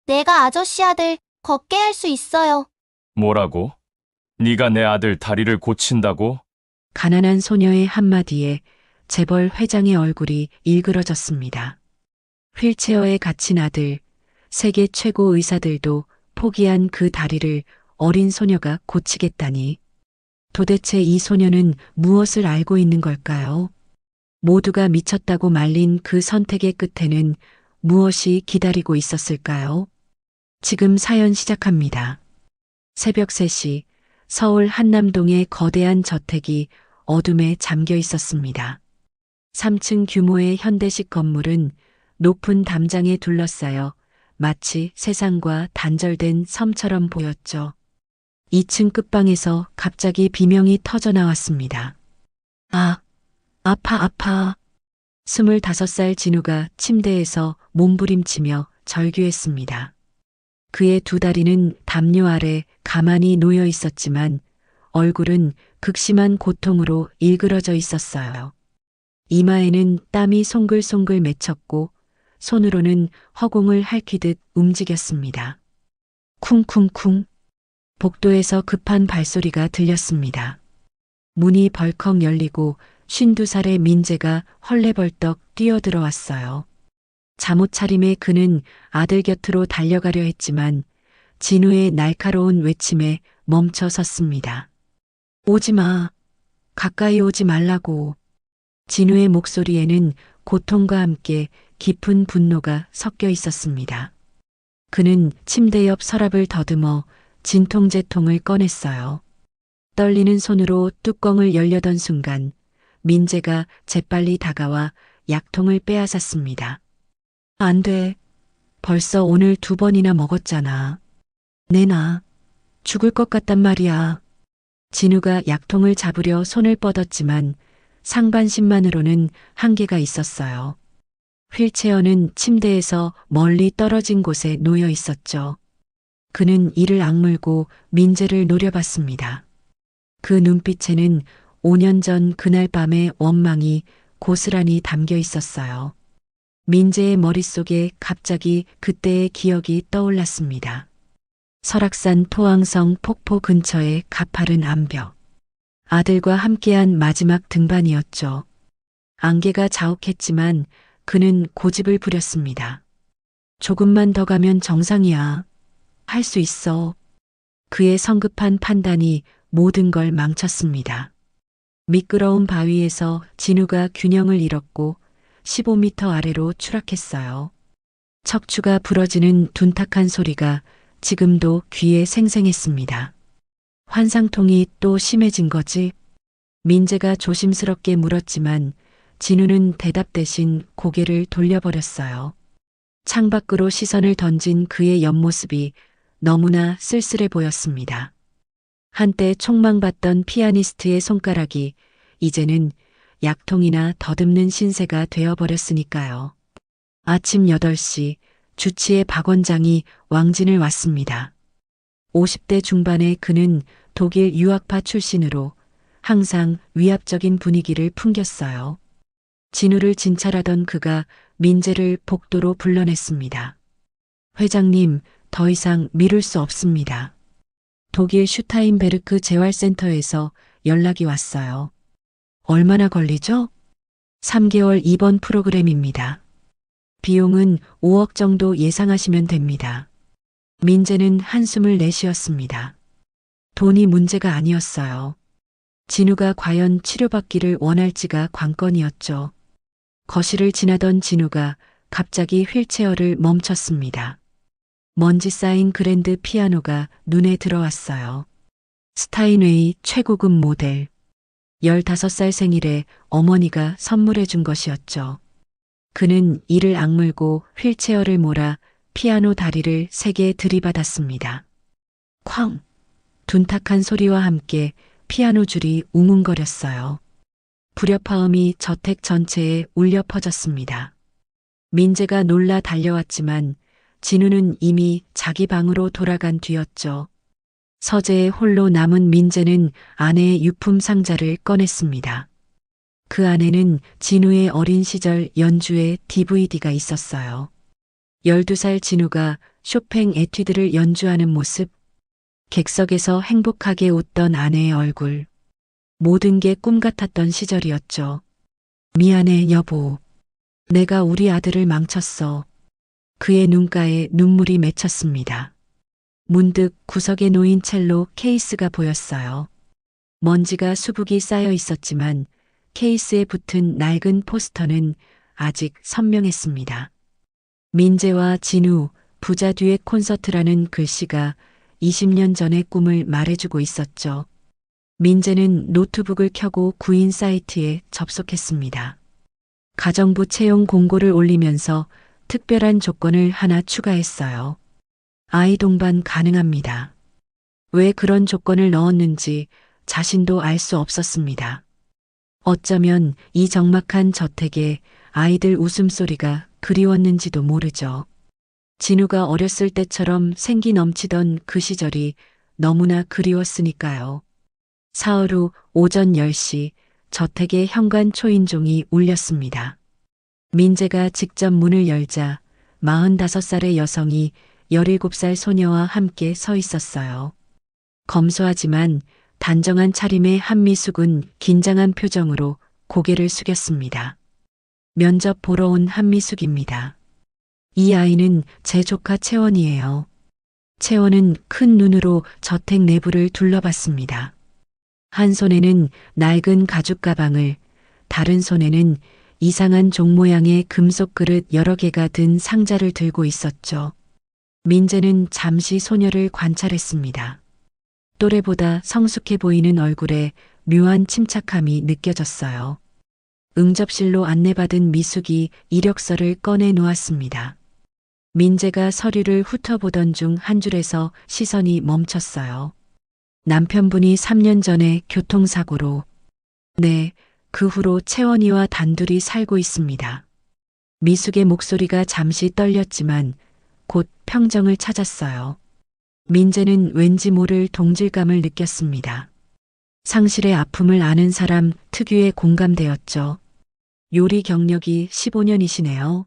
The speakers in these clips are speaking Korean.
내가 아저씨 아들 걷게 할 수 있어요. 뭐라고? 네가 내 아들 다리를 고친다고? 가난한 소녀의 한마디에 재벌 회장의 얼굴이 일그러졌습니다. 휠체어에 갇힌 아들, 세계 최고 의사들도 포기한 그 다리를 어린 소녀가 고치겠다니. 도대체 이 소녀는 무엇을 알고 있는 걸까요? 모두가 미쳤다고 말린 그 선택의 끝에는 무엇이 기다리고 있었을까요? 지금 사연 시작합니다. 새벽 3시 서울 한남동의 거대한 저택이 어둠에 잠겨 있었습니다. 3층 규모의 현대식 건물은 높은 담장에 둘러싸여 마치 세상과 단절된 섬처럼 보였죠. 2층 끝방에서 갑자기 비명이 터져 나왔습니다. 아, 아파. 25살 진우가 침대에서 몸부림치며 절규했습니다. 그의 두 다리는 담요 아래 가만히 놓여 있었지만 얼굴은 극심한 고통으로 일그러져 있었어요. 이마에는 땀이 송글송글 맺혔고 손으로는 허공을 핥히듯 움직였습니다. 쿵쿵쿵. 복도에서 급한 발소리가 들렸습니다. 문이 벌컥 열리고 52살의 민재가 헐레벌떡 뛰어들어왔어요. 잠옷 차림의 그는 아들 곁으로 달려가려 했지만 진우의 날카로운 외침에 멈춰 섰습니다. 오지 마. 가까이 오지 말라고. 진우의 목소리에는 고통과 함께 깊은 분노가 섞여 있었습니다. 그는 침대 옆 서랍을 더듬어 진통제통을 꺼냈어요. 떨리는 손으로 뚜껑을 열려던 순간 민재가 재빨리 다가와 약통을 빼앗았습니다. 안 돼. 벌써 오늘 2번이나 먹었잖아. 내놔. 죽을 것 같단 말이야. 진우가 약통을 잡으려 손을 뻗었지만 상반신만으로는 한계가 있었어요. 휠체어는 침대에서 멀리 떨어진 곳에 놓여 있었죠. 그는 이를 악물고 민재를 노려봤습니다. 그 눈빛에는 5년 전 그날 밤의 원망이 고스란히 담겨 있었어요. 민재의 머릿속에 갑자기 그때의 기억이 떠올랐습니다. 설악산 토항성 폭포 근처의 가파른 암벽. 아들과 함께한 마지막 등반이었죠. 안개가 자욱했지만 그는 고집을 부렸습니다. 조금만 더 가면 정상이야. 할 수 있어. 그의 성급한 판단이 모든 걸 망쳤습니다. 미끄러운 바위에서 진우가 균형을 잃었고 15m 아래로 추락했어요. 척추가 부러지는 둔탁한 소리가 지금도 귀에 생생했습니다. 환상통이 또 심해진 거지? 민재가 조심스럽게 물었지만 진우는 대답 대신 고개를 돌려버렸어요. 창밖으로 시선을 던진 그의 옆모습이 너무나 쓸쓸해 보였습니다. 한때 촉망받던 피아니스트의 손가락이 이제는 약통이나 더듬는 신세가 되어버렸으니까요. 아침 8시 주치의 박 원장이 왕진을 왔습니다. 50대 중반의 그는 독일 유학파 출신으로 항상 위압적인 분위기를 풍겼어요. 진우를 진찰하던 그가 민재를 복도로 불러냈습니다. 회장님, 더 이상 미룰 수 없습니다. 독일 슈타인베르크 재활센터에서 연락이 왔어요. 얼마나 걸리죠? 3개월 입원 프로그램입니다. 비용은 5억 정도 예상하시면 됩니다. 민재는 한숨을 내쉬었습니다. 돈이 문제가 아니었어요. 진우가 과연 치료받기를 원할지가 관건이었죠. 거실을 지나던 진우가 갑자기 휠체어를 멈췄습니다. 먼지 쌓인 그랜드 피아노가 눈에 들어왔어요. 스타인웨이 최고급 모델. 15살 생일에 어머니가 선물해 준 것이었죠. 그는 이를 악물고 휠체어를 몰아 피아노 다리를 세게 들이받았습니다. 쾅! 둔탁한 소리와 함께 피아노 줄이 웅웅거렸어요. 불협화음이 저택 전체에 울려 퍼졌습니다. 민재가 놀라 달려왔지만 진우는 이미 자기 방으로 돌아간 뒤였죠. 서재에 홀로 남은 민재는 아내의 유품 상자를 꺼냈습니다. 그 안에는 진우의 어린 시절 연주의 DVD가 있었어요. 12살 진우가 쇼팽 에튜드를 연주하는 모습, 객석에서 행복하게 웃던 아내의 얼굴. 모든 게 꿈 같았던 시절이었죠. 미안해, 여보. 내가 우리 아들을 망쳤어. 그의 눈가에 눈물이 맺혔습니다. 문득 구석에 놓인 첼로 케이스가 보였어요. 먼지가 수북이 쌓여 있었지만 케이스에 붙은 낡은 포스터는 아직 선명했습니다. 민재와 진우, 부자 듀엣 콘서트라는 글씨가 20년 전의 꿈을 말해주고 있었죠. 민재는 노트북을 켜고 구인 사이트에 접속했습니다. 가정부 채용 공고를 올리면서 특별한 조건을 하나 추가했어요. 아이 동반 가능합니다. 왜 그런 조건을 넣었는지 자신도 알 수 없었습니다. 어쩌면 이 적막한 저택에 아이들 웃음소리가 그리웠는지도 모르죠. 진우가 어렸을 때처럼 생기 넘치던 그 시절이 너무나 그리웠으니까요. 사흘 후 오전 10시 저택의 현관 초인종이 울렸습니다. 민재가 직접 문을 열자 45살의 여성이 17살 소녀와 함께 서 있었어요. 검소하지만 단정한 차림의 한미숙은 긴장한 표정으로 고개를 숙였습니다. 면접 보러 온 한미숙입니다. 이 아이는 제 조카 채원이에요. 채원은 큰 눈으로 저택 내부를 둘러봤습니다. 한 손에는 낡은 가죽 가방을, 다른 손에는 이상한 종 모양의 금속 그릇 여러 개가 든 상자를 들고 있었죠. 민재는 잠시 소녀를 관찰했습니다. 또래보다 성숙해 보이는 얼굴에 묘한 침착함이 느껴졌어요. 응접실로 안내받은 미숙이 이력서를 꺼내 놓았습니다. 민재가 서류를 훑어보던 중 한 줄에서 시선이 멈췄어요. 남편분이 3년 전에 교통사고로. 네, 그 후로 채원이와 단둘이 살고 있습니다. 미숙의 목소리가 잠시 떨렸지만 곧 평정을 찾았어요. 민재는 왠지 모를 동질감을 느꼈습니다. 상실의 아픔을 아는 사람 특유의 공감대였죠. 요리 경력이 15년이시네요.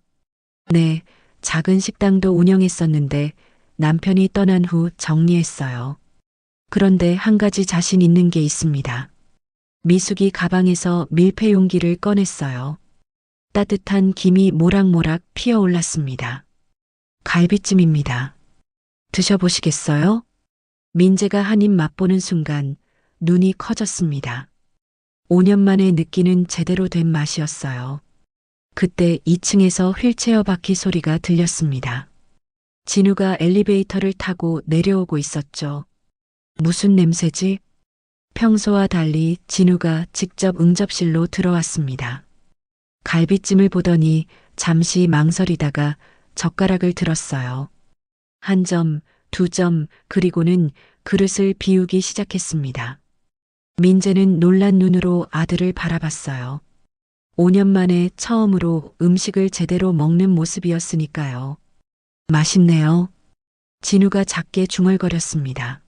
네, 작은 식당도 운영했었는데 남편이 떠난 후 정리했어요. 그런데 한 가지 자신 있는 게 있습니다. 미숙이 가방에서 밀폐 용기를 꺼냈어요. 따뜻한 김이 모락모락 피어올랐습니다. 갈비찜입니다. 드셔보시겠어요? 민재가 한 입 맛보는 순간 눈이 커졌습니다. 5년 만에 느끼는 제대로 된 맛이었어요. 그때 2층에서 휠체어 바퀴 소리가 들렸습니다. 진우가 엘리베이터를 타고 내려오고 있었죠. 무슨 냄새지? 평소와 달리 진우가 직접 응접실로 들어왔습니다. 갈비찜을 보더니 잠시 망설이다가 젓가락을 들었어요. 한 점, 두 점, 그리고는 그릇을 비우기 시작했습니다. 민재는 놀란 눈으로 아들을 바라봤어요. 5년 만에 처음으로 음식을 제대로 먹는 모습이었으니까요. 맛있네요. 진우가 작게 중얼거렸습니다.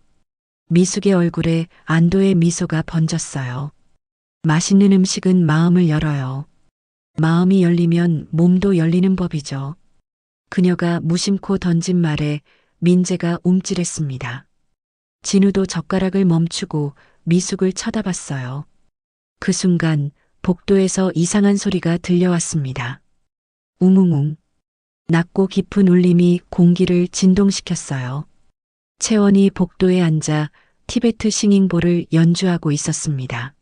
미숙의 얼굴에 안도의 미소가 번졌어요. 맛있는 음식은 마음을 열어요. 마음이 열리면 몸도 열리는 법이죠. 그녀가 무심코 던진 말에 민재가 움찔했습니다. 진우도 젓가락을 멈추고 미숙을 쳐다봤어요. 그 순간 복도에서 이상한 소리가 들려왔습니다. 웅웅웅. 낮고 깊은 울림이 공기를 진동시켰어요. 채원이 복도에 앉아 티베트 싱잉볼을 연주하고 있었습니다.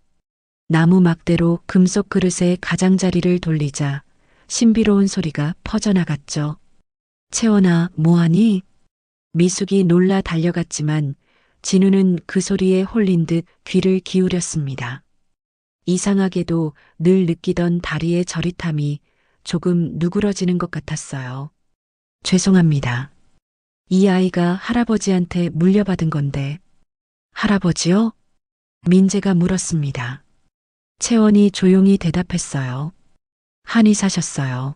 나무 막대로 금속 그릇에 가장자리를 돌리자 신비로운 소리가 퍼져나갔죠. 채원아, 뭐하니? 미숙이 놀라 달려갔지만 진우는 그 소리에 홀린 듯 귀를 기울였습니다. 이상하게도 늘 느끼던 다리의 저릿함이 조금 누그러지는 것 같았어요. 죄송합니다. 이 아이가 할아버지한테 물려받은 건데. 할아버지요? 민재가 물었습니다. 채원이 조용히 대답했어요. 한이 사셨어요.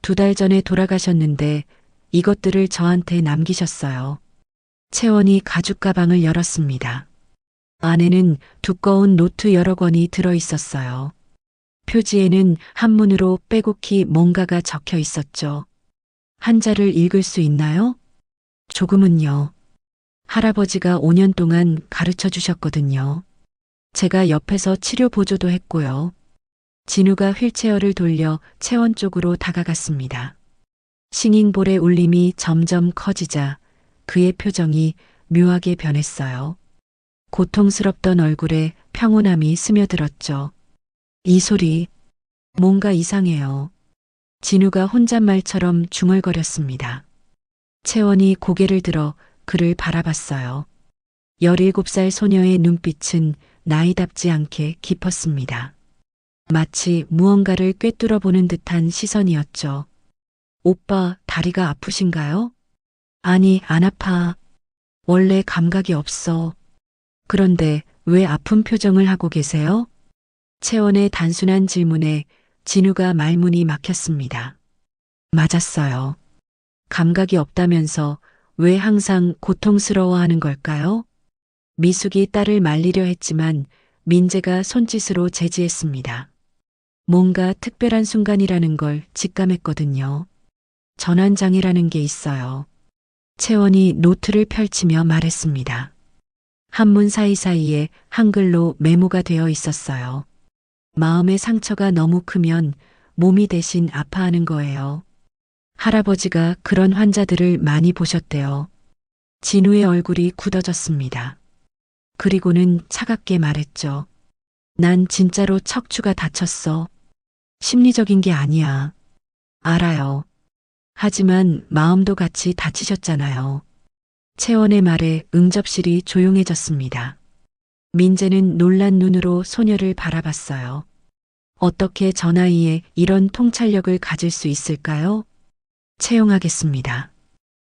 2달 전에 돌아가셨는데 이것들을 저한테 남기셨어요. 채원이 가죽 가방을 열었습니다. 안에는 두꺼운 노트 여러 권이 들어 있었어요. 표지에는 한문으로 빼곡히 뭔가가 적혀 있었죠. 한자를 읽을 수 있나요? 조금은요. 할아버지가 5년 동안 가르쳐 주셨거든요. 제가 옆에서 치료 보조도 했고요. 진우가 휠체어를 돌려 채원 쪽으로 다가갔습니다. 싱잉볼의 울림이 점점 커지자 그의 표정이 묘하게 변했어요. 고통스럽던 얼굴에 평온함이 스며들었죠. 이 소리, 뭔가 이상해요. 진우가 혼잣말처럼 중얼거렸습니다. 채원이 고개를 들어 그를 바라봤어요. 17살 소녀의 눈빛은 나이답지 않게 깊었습니다. 마치 무언가를 꿰뚫어 보는 듯한 시선이었죠. 오빠, 다리가 아프신가요? 아니, 안 아파. 원래 감각이 없어. 그런데 왜 아픈 표정을 하고 계세요? 채원의 단순한 질문에 진우가 말문이 막혔습니다. 맞았어요. 감각이 없다면서 왜 항상 고통스러워하는 걸까요? 미숙이 딸을 말리려 했지만 민재가 손짓으로 제지했습니다. 뭔가 특별한 순간이라는 걸 직감했거든요. 전환장애라는 게 있어요. 채원이 노트를 펼치며 말했습니다. 한문 사이사이에 한글로 메모가 되어 있었어요. 마음의 상처가 너무 크면 몸이 대신 아파하는 거예요. 할아버지가 그런 환자들을 많이 보셨대요. 진우의 얼굴이 굳어졌습니다. 그리고는 차갑게 말했죠. 난 진짜로 척추가 다쳤어. 심리적인 게 아니야. 알아요. 하지만 마음도 같이 다치셨잖아요. 채원의 말에 응접실이 조용해졌습니다. 민재는 놀란 눈으로 소녀를 바라봤어요. 어떻게 저 나이에 이런 통찰력을 가질 수 있을까요? 채용하겠습니다.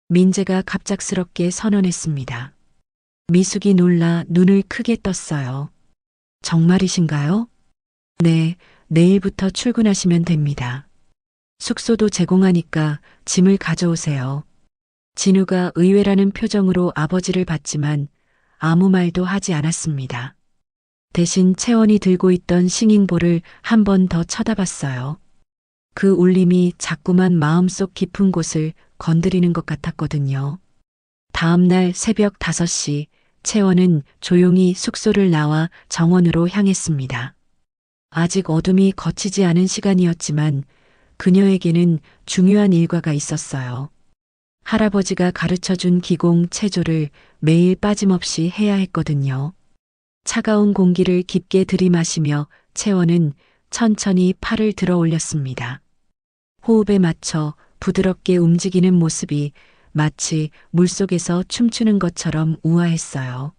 민재가 갑작스럽게 선언했습니다. 미숙이 놀라 눈을 크게 떴어요. 정말이신가요? 네, 내일부터 출근하시면 됩니다. 숙소도 제공하니까 짐을 가져오세요. 진우가 의외라는 표정으로 아버지를 봤지만 아무 말도 하지 않았습니다. 대신 채원이 들고 있던 싱잉볼을 한 번 더 쳐다봤어요. 그 울림이 자꾸만 마음속 깊은 곳을 건드리는 것 같았거든요. 다음 날 새벽 5시 채원은 조용히 숙소를 나와 정원으로 향했습니다. 아직 어둠이 걷히지 않은 시간이었지만 그녀에게는 중요한 일과가 있었어요. 할아버지가 가르쳐준 기공 체조를 매일 빠짐없이 해야 했거든요. 차가운 공기를 깊게 들이마시며 채원은 천천히 팔을 들어 올렸습니다. 호흡에 맞춰 부드럽게 움직이는 모습이 마치 물속에서 춤추는 것처럼 우아했어요.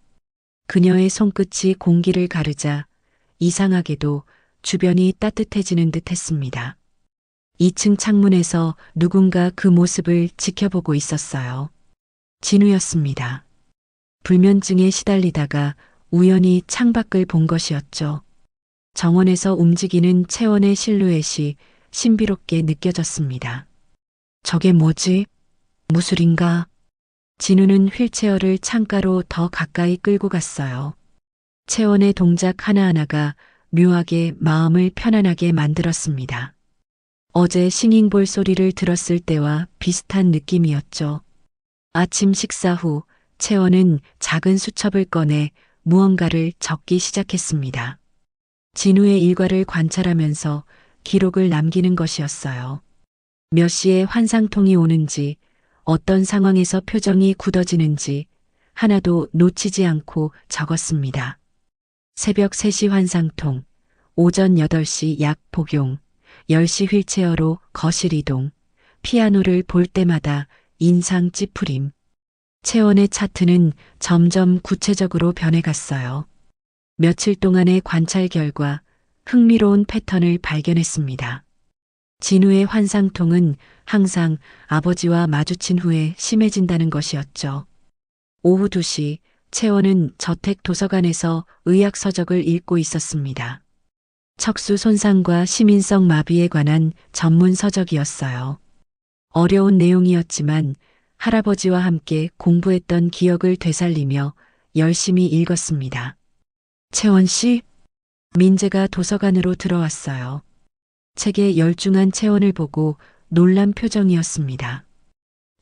그녀의 손끝이 공기를 가르자 이상하게도 주변이 따뜻해지는 듯 했습니다. 2층 창문에서 누군가 그 모습을 지켜보고 있었어요. 진우였습니다. 불면증에 시달리다가 우연히 창밖을 본 것이었죠. 정원에서 움직이는 채원의 실루엣이 신비롭게 느껴졌습니다. 저게 뭐지? 무술인가? 진우는 휠체어를 창가로 더 가까이 끌고 갔어요. 채원의 동작 하나하나가 묘하게 마음을 편안하게 만들었습니다. 어제 싱잉볼 소리를 들었을 때와 비슷한 느낌이었죠. 아침 식사 후 채원은 작은 수첩을 꺼내 무언가를 적기 시작했습니다. 진우의 일과를 관찰하면서 기록을 남기는 것이었어요. 몇 시에 환상통이 오는지, 어떤 상황에서 표정이 굳어지는지 하나도 놓치지 않고 적었습니다. 새벽 3시 환상통, 오전 8시 약 복용, 10시 휠체어로 거실 이동, 피아노를 볼 때마다 인상 찌푸림. 채원의 차트는 점점 구체적으로 변해갔어요. 며칠 동안의 관찰 결과 흥미로운 패턴을 발견했습니다. 진우의 환상통은 항상 아버지와 마주친 후에 심해진다는 것이었죠. 오후 2시 채원은 저택 도서관에서 의학 서적을 읽고 있었습니다. 척수 손상과 시민성 마비에 관한 전문 서적이었어요. 어려운 내용이었지만 할아버지와 함께 공부했던 기억을 되살리며 열심히 읽었습니다. 채원 씨? 민재가 도서관으로 들어왔어요. 책에 열중한 채원을 보고 놀란 표정이었습니다.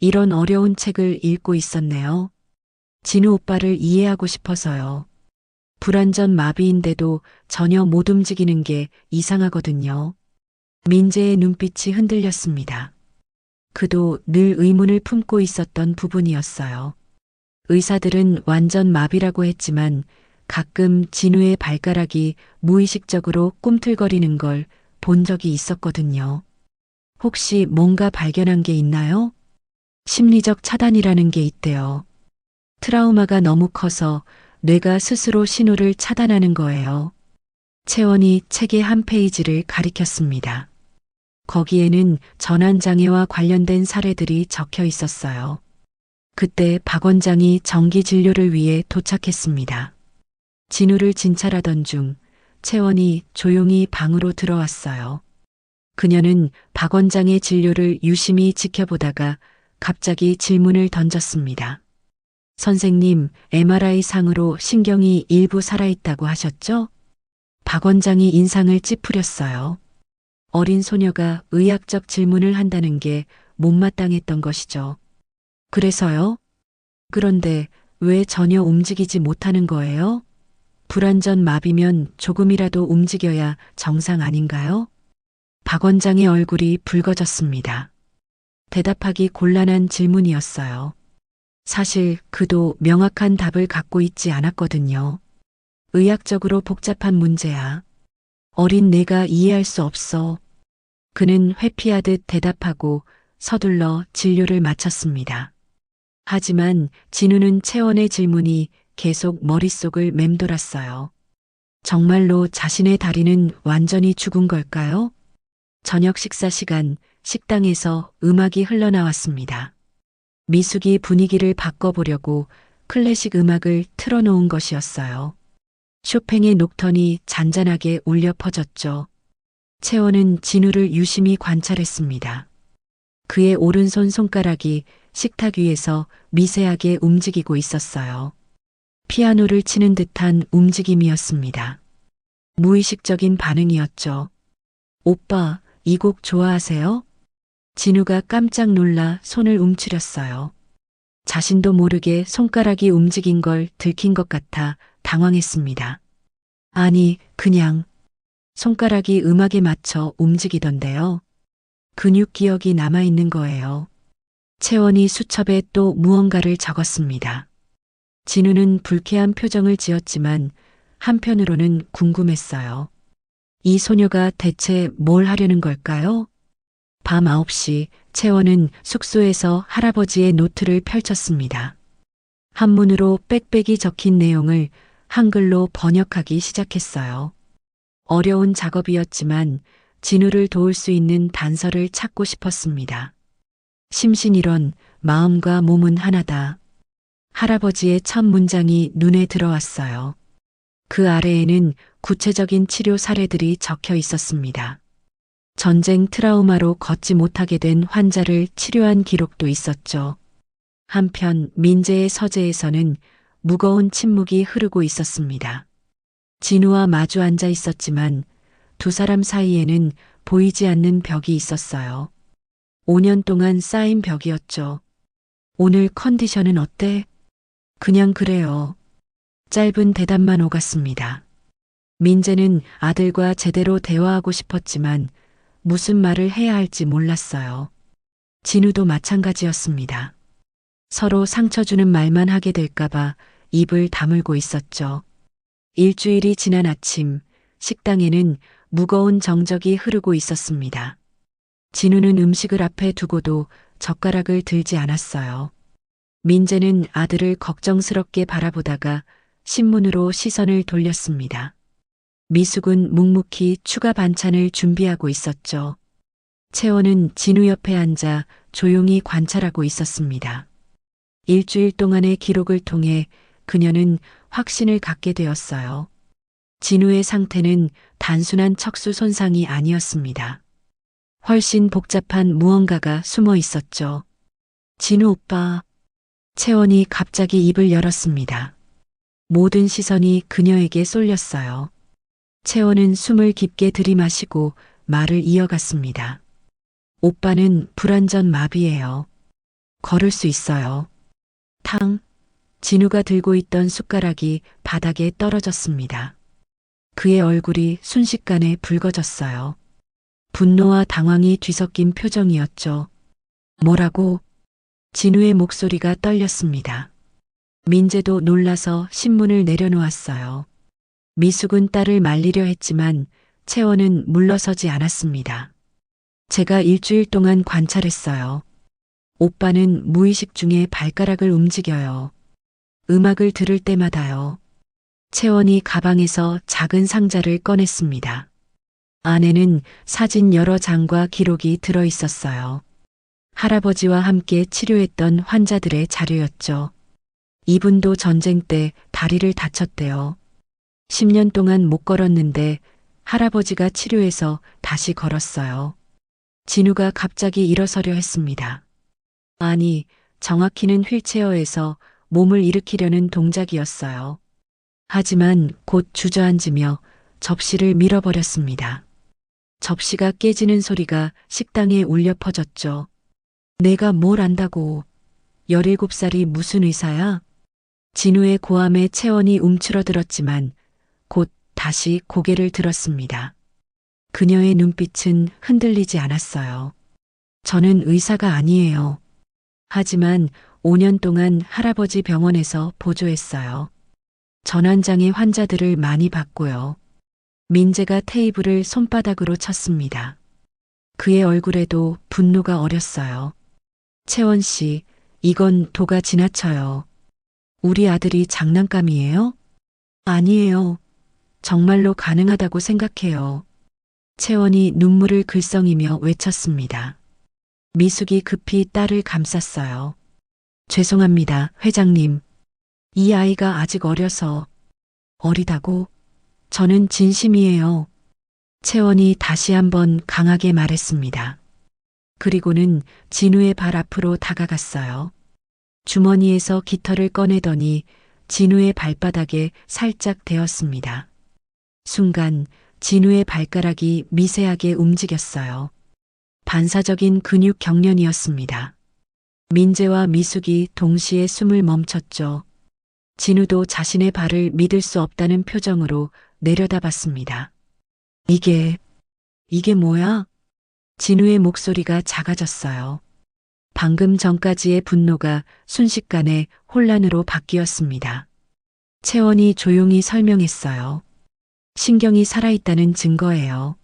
이런 어려운 책을 읽고 있었네요. 진우 오빠를 이해하고 싶어서요. 불완전 마비인데도 전혀 못 움직이는 게 이상하거든요. 민재의 눈빛이 흔들렸습니다. 그도 늘 의문을 품고 있었던 부분이었어요. 의사들은 완전 마비라고 했지만 가끔 진우의 발가락이 무의식적으로 꿈틀거리는 걸 본 적이 있었거든요. 혹시 뭔가 발견한 게 있나요? 심리적 차단이라는 게 있대요. 트라우마가 너무 커서 뇌가 스스로 신호를 차단하는 거예요. 채원이 책의 한 페이지를 가리켰습니다. 거기에는 전환장애와 관련된 사례들이 적혀 있었어요. 그때 박 원장이 정기 진료를 위해 도착했습니다. 진우를 진찰하던 중 채원이 조용히 방으로 들어왔어요. 그녀는 박 원장의 진료를 유심히 지켜보다가 갑자기 질문을 던졌습니다. 선생님, MRI 상으로 신경이 일부 살아있다고 하셨죠? 박 원장이 인상을 찌푸렸어요. 어린 소녀가 의학적 질문을 한다는 게 못마땅했던 것이죠. 그래서요? 그런데 왜 전혀 움직이지 못하는 거예요? 불완전 마비면 조금이라도 움직여야 정상 아닌가요? 박 원장의 얼굴이 붉어졌습니다. 대답하기 곤란한 질문이었어요. 사실 그도 명확한 답을 갖고 있지 않았거든요. 의학적으로 복잡한 문제야. 어린 내가 이해할 수 없어. 그는 회피하듯 대답하고 서둘러 진료를 마쳤습니다. 하지만 진우는 채원의 질문이 계속 머릿속을 맴돌았어요. 정말로 자신의 다리는 완전히 죽은 걸까요? 저녁 식사 시간, 식당에서 음악이 흘러나왔습니다. 미숙이 분위기를 바꿔보려고 클래식 음악을 틀어놓은 것이었어요. 쇼팽의 녹턴이 잔잔하게 울려 퍼졌죠. 채원은 진우를 유심히 관찰했습니다. 그의 오른손 손가락이 식탁 위에서 미세하게 움직이고 있었어요. 피아노를 치는 듯한 움직임이었습니다. 무의식적인 반응이었죠. 오빠, 이 곡 좋아하세요? 진우가 깜짝 놀라 손을 움츠렸어요. 자신도 모르게 손가락이 움직인 걸 들킨 것 같아 당황했습니다. 아니, 그냥 손가락이 음악에 맞춰 움직이던데요. 근육 기억이 남아있는 거예요. 채원이 수첩에 또 무언가를 적었습니다. 진우는 불쾌한 표정을 지었지만 한편으로는 궁금했어요. 이 소녀가 대체 뭘 하려는 걸까요? 밤 9시 채원은 숙소에서 할아버지의 노트를 펼쳤습니다. 한문으로 빽빽이 적힌 내용을 한글로 번역하기 시작했어요. 어려운 작업이었지만 진우를 도울 수 있는 단서를 찾고 싶었습니다. 심신일원, 마음과 몸은 하나다. 할아버지의 첫 문장이 눈에 들어왔어요. 그 아래에는 구체적인 치료 사례들이 적혀 있었습니다. 전쟁 트라우마로 걷지 못하게 된 환자를 치료한 기록도 있었죠. 한편 민재의 서재에서는 무거운 침묵이 흐르고 있었습니다. 진우와 마주 앉아 있었지만 두 사람 사이에는 보이지 않는 벽이 있었어요. 5년 동안 쌓인 벽이었죠. 오늘 컨디션은 어때? 그냥 그래요. 짧은 대답만 오갔습니다. 민재는 아들과 제대로 대화하고 싶었지만 무슨 말을 해야 할지 몰랐어요. 진우도 마찬가지였습니다. 서로 상처 주는 말만 하게 될까봐 입을 다물고 있었죠. 일주일이 지난 아침, 식당에는 무거운 정적이 흐르고 있었습니다. 진우는 음식을 앞에 두고도 젓가락을 들지 않았어요. 민재는 아들을 걱정스럽게 바라보다가 신문으로 시선을 돌렸습니다. 미숙은 묵묵히 추가 반찬을 준비하고 있었죠. 채원은 진우 옆에 앉아 조용히 관찰하고 있었습니다. 일주일 동안의 기록을 통해 그녀는 확신을 갖게 되었어요. 진우의 상태는 단순한 척수 손상이 아니었습니다. 훨씬 복잡한 무언가가 숨어 있었죠. 진우 오빠. 채원이 갑자기 입을 열었습니다. 모든 시선이 그녀에게 쏠렸어요. 채원은 숨을 깊게 들이마시고 말을 이어갔습니다. 오빠는 불완전 마비예요. 걸을 수 있어요. 탕. 진우가 들고 있던 숟가락이 바닥에 떨어졌습니다. 그의 얼굴이 순식간에 붉어졌어요. 분노와 당황이 뒤섞인 표정이었죠. 뭐라고? 진우의 목소리가 떨렸습니다. 민재도 놀라서 신문을 내려놓았어요. 미숙은 딸을 말리려 했지만 채원은 물러서지 않았습니다. 제가 일주일 동안 관찰했어요. 오빠는 무의식 중에 발가락을 움직여요. 음악을 들을 때마다요. 채원이 가방에서 작은 상자를 꺼냈습니다. 안에는 사진 여러 장과 기록이 들어 있었어요. 할아버지와 함께 치료했던 환자들의 자료였죠. 이분도 전쟁 때 다리를 다쳤대요. 10년 동안 못 걸었는데 할아버지가 치료해서 다시 걸었어요. 진우가 갑자기 일어서려 했습니다. 아니, 정확히는 휠체어에서 몸을 일으키려는 동작이었어요. 하지만 곧 주저앉으며 접시를 밀어버렸습니다. 접시가 깨지는 소리가 식당에 울려 퍼졌죠. 내가 뭘 안다고. 17살이 무슨 의사야? 진우의 고함에 채원이 움츠러들었지만 곧 다시 고개를 들었습니다. 그녀의 눈빛은 흔들리지 않았어요. 저는 의사가 아니에요. 하지만 5년 동안 할아버지 병원에서 보조했어요. 전환장애 환자들을 많이 봤고요. 민재가 테이블을 손바닥으로 쳤습니다. 그의 얼굴에도 분노가 어렸어요. 채원 씨, 이건 도가 지나쳐요. 우리 아들이 장난감이에요? 아니에요. 정말로 가능하다고 생각해요. 채원이 눈물을 글썽이며 외쳤습니다. 미숙이 급히 딸을 감쌌어요. 죄송합니다, 회장님. 이 아이가 아직 어려서. 어리다고? 저는 진심이에요. 채원이 다시 한번 강하게 말했습니다. 그리고는 진우의 발 앞으로 다가갔어요. 주머니에서 깃털을 꺼내더니 진우의 발바닥에 살짝 대었습니다. 순간 진우의 발가락이 미세하게 움직였어요. 반사적인 근육 경련이었습니다. 민재와 미숙이 동시에 숨을 멈췄죠. 진우도 자신의 발을 믿을 수 없다는 표정으로 내려다봤습니다. 이게 뭐야? 진우의 목소리가 작아졌어요. 방금 전까지의 분노가 순식간에 혼란으로 바뀌었습니다. 채원이 조용히 설명했어요. 신경이 살아있다는 증거예요.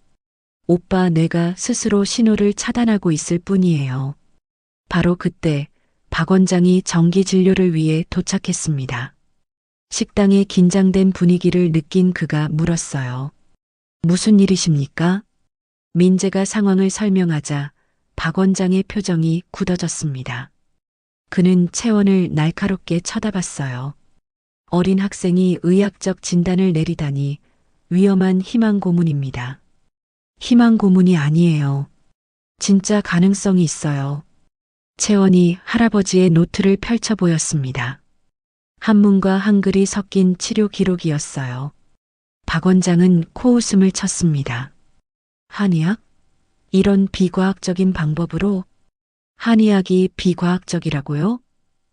오빠 뇌가 스스로 신호를 차단하고 있을 뿐이에요. 바로 그때 박 원장이 정기 진료를 위해 도착했습니다. 식당의 긴장된 분위기를 느낀 그가 물었어요. 무슨 일이십니까? 민재가 상황을 설명하자 박 원장의 표정이 굳어졌습니다. 그는 채원을 날카롭게 쳐다봤어요. 어린 학생이 의학적 진단을 내리다니 위험한 희망 고문입니다. 희망 고문이 아니에요. 진짜 가능성이 있어요. 채원이 할아버지의 노트를 펼쳐 보였습니다. 한문과 한글이 섞인 치료 기록이었어요. 박 원장은 코웃음을 쳤습니다. 한의학? 이런 비과학적인 방법으로? 한의학이 비과학적이라고요?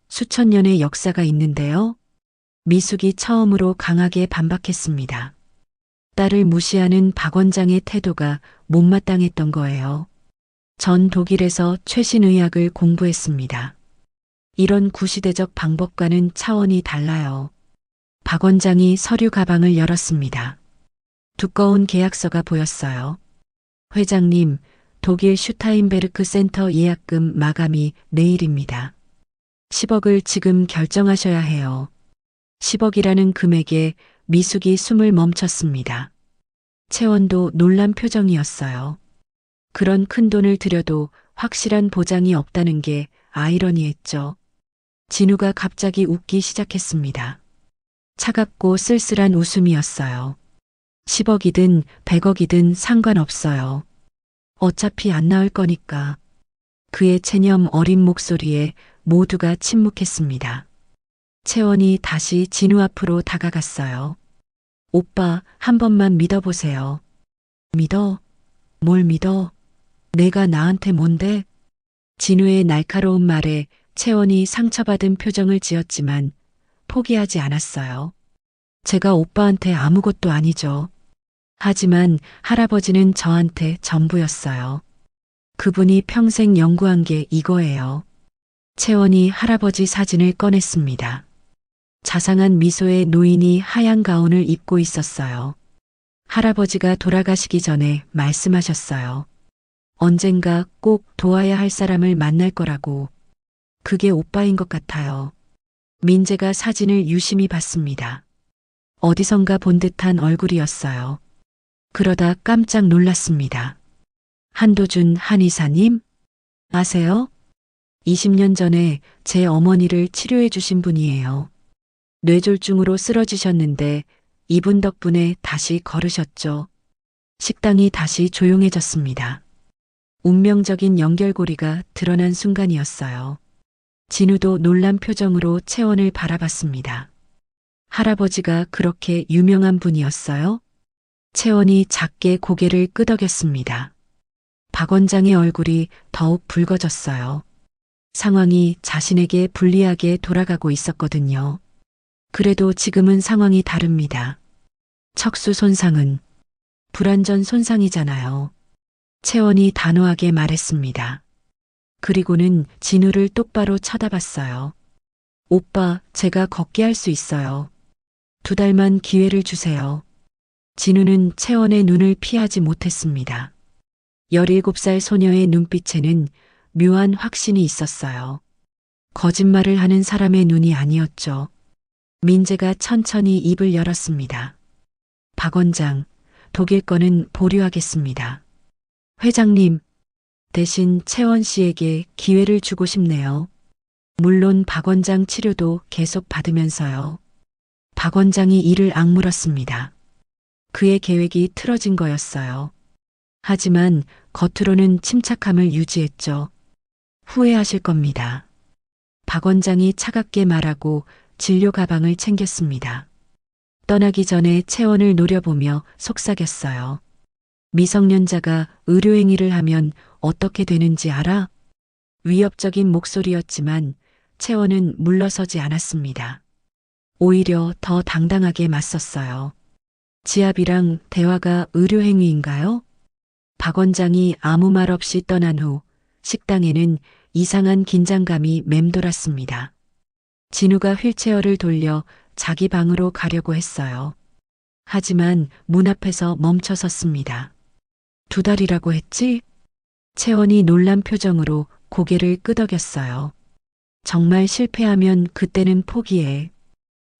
수천 년의 역사가 있는데요. 미숙이 처음으로 강하게 반박했습니다. 딸을 무시하는 박 원장의 태도가 못마땅했던 거예요. 전 독일에서 최신 의학을 공부했습니다. 이런 구시대적 방법과는 차원이 달라요. 박 원장이 서류 가방을 열었습니다. 두꺼운 계약서가 보였어요. 회장님, 독일 슈타인베르크 센터 예약금 마감이 내일입니다. 10억을 지금 결정하셔야 해요. 10억이라는 금액에 미숙이 숨을 멈췄습니다. 채원도 놀란 표정이었어요. 그런 큰 돈을 들여도 확실한 보장이 없다는 게 아이러니했죠. 진우가 갑자기 웃기 시작했습니다. 차갑고 쓸쓸한 웃음이었어요. 10억이든 100억이든 상관없어요. 어차피 안 나올 거니까. 그의 체념 어린 목소리에 모두가 침묵했습니다. 채원이 다시 진우 앞으로 다가갔어요. 오빠, 한 번만 믿어보세요. 믿어? 뭘 믿어? 내가 나한테 뭔데? 진우의 날카로운 말에 채원이 상처받은 표정을 지었지만 포기하지 않았어요. 제가 오빠한테 아무것도 아니죠. 하지만 할아버지는 저한테 전부였어요. 그분이 평생 연구한 게 이거예요. 채원이 할아버지 사진을 꺼냈습니다. 자상한 미소의 노인이 하얀 가운을 입고 있었어요. 할아버지가 돌아가시기 전에 말씀하셨어요. 언젠가 꼭 도와야 할 사람을 만날 거라고. 그게 오빠인 것 같아요. 민재가 사진을 유심히 봤습니다. 어디선가 본 듯한 얼굴이었어요. 그러다 깜짝 놀랐습니다. 한도준 한의사님? 아세요? 20년 전에 제 어머니를 치료해 주신 분이에요. 뇌졸중으로 쓰러지셨는데 이분 덕분에 다시 걸으셨죠. 식당이 다시 조용해졌습니다. 운명적인 연결고리가 드러난 순간이었어요. 진우도 놀란 표정으로 채원을 바라봤습니다. 할아버지가 그렇게 유명한 분이었어요? 채원이 작게 고개를 끄덕였습니다. 박 원장의 얼굴이 더욱 붉어졌어요. 상황이 자신에게 불리하게 돌아가고 있었거든요. 그래도 지금은 상황이 다릅니다. 척수 손상은 불완전 손상이잖아요. 채원이 단호하게 말했습니다. 그리고는 진우를 똑바로 쳐다봤어요. 오빠, 제가 걷게 할 수 있어요. 2달만 기회를 주세요. 진우는 채원의 눈을 피하지 못했습니다. 17살 소녀의 눈빛에는 묘한 확신이 있었어요. 거짓말을 하는 사람의 눈이 아니었죠. 민재가 천천히 입을 열었습니다. 박 원장, 독일 거는 보류하겠습니다. 회장님, 대신 채원 씨에게 기회를 주고 싶네요. 물론 박 원장 치료도 계속 받으면서요. 박 원장이 이를 악물었습니다. 그의 계획이 틀어진 거였어요. 하지만 겉으로는 침착함을 유지했죠. 후회하실 겁니다. 박 원장이 차갑게 말하고 진료 가방을 챙겼습니다. 떠나기 전에 채원을 노려보며 속삭였어요. 미성년자가 의료행위를 하면 어떻게 되는지 알아? 위협적인 목소리였지만 채원은 물러서지 않았습니다. 오히려 더 당당하게 맞섰어요. 지압이랑 대화가 의료행위인가요? 박 원장이 아무 말 없이 떠난 후 식당에는 이상한 긴장감이 맴돌았습니다. 진우가 휠체어를 돌려 자기 방으로 가려고 했어요. 하지만 문 앞에서 멈춰 섰습니다. 2달이라고 했지? 채원이 놀란 표정으로 고개를 끄덕였어요. 정말 실패하면 그때는 포기해.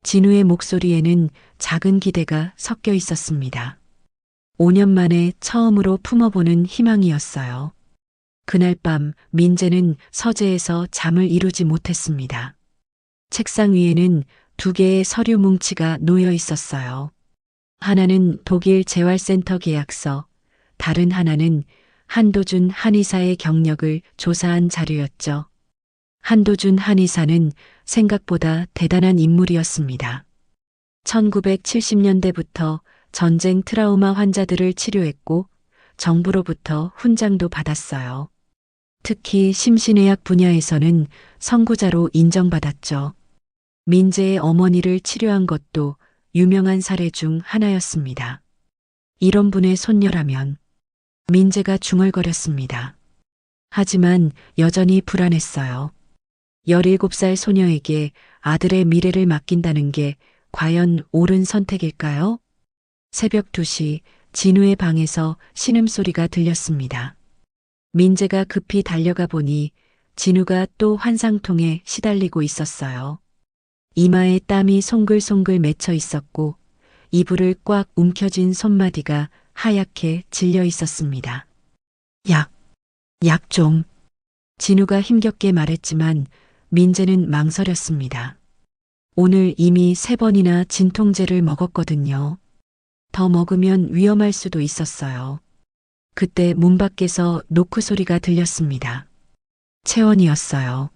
진우의 목소리에는 작은 기대가 섞여 있었습니다. 5년 만에 처음으로 품어보는 희망이었어요. 그날 밤 민재는 서재에서 잠을 이루지 못했습니다. 책상 위에는 2개의 서류 뭉치가 놓여 있었어요. 하나는 독일 재활센터 계약서, 다른 하나는 한도준 한의사의 경력을 조사한 자료였죠. 한도준 한의사는 생각보다 대단한 인물이었습니다. 1970년대부터 전쟁 트라우마 환자들을 치료했고 정부로부터 훈장도 받았어요. 특히 심신의학 분야에서는 선구자로 인정받았죠. 민재의 어머니를 치료한 것도 유명한 사례 중 하나였습니다. 이런 분의 손녀라면 민재가 중얼거렸습니다. 하지만 여전히 불안했어요. 17살 소녀에게 아들의 미래를 맡긴다는 게 과연 옳은 선택일까요? 새벽 2시 진우의 방에서 신음소리가 들렸습니다. 민재가 급히 달려가 보니 진우가 또 환상통에 시달리고 있었어요. 이마에 땀이 송글송글 맺혀 있었고 이불을 꽉 움켜쥔 손마디가 하얗게 질려 있었습니다. 약 좀. 진우가 힘겹게 말했지만 민재는 망설였습니다. 오늘 이미 3번이나 진통제를 먹었거든요. 더 먹으면 위험할 수도 있었어요. 그때 문 밖에서 노크 소리가 들렸습니다. 채원이었어요.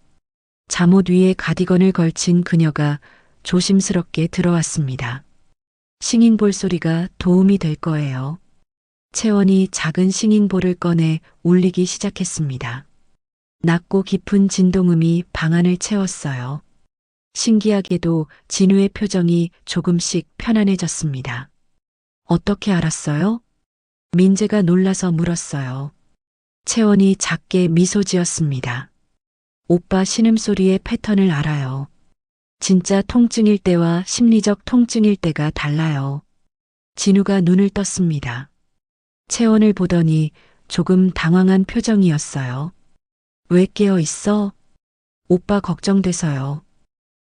잠옷 위에 가디건을 걸친 그녀가 조심스럽게 들어왔습니다. 싱잉볼 소리가 도움이 될 거예요. 채원이 작은 싱잉볼을 꺼내 울리기 시작했습니다. 낮고 깊은 진동음이 방안을 채웠어요. 신기하게도 진우의 표정이 조금씩 편안해졌습니다. 어떻게 알았어요? 민재가 놀라서 물었어요. 채원이 작게 미소 지었습니다. 오빠 신음소리의 패턴을 알아요. 진짜 통증일 때와 심리적 통증일 때가 달라요. 진우가 눈을 떴습니다. 채원을 보더니 조금 당황한 표정이었어요. 왜 깨어 있어? 오빠 걱정돼서요.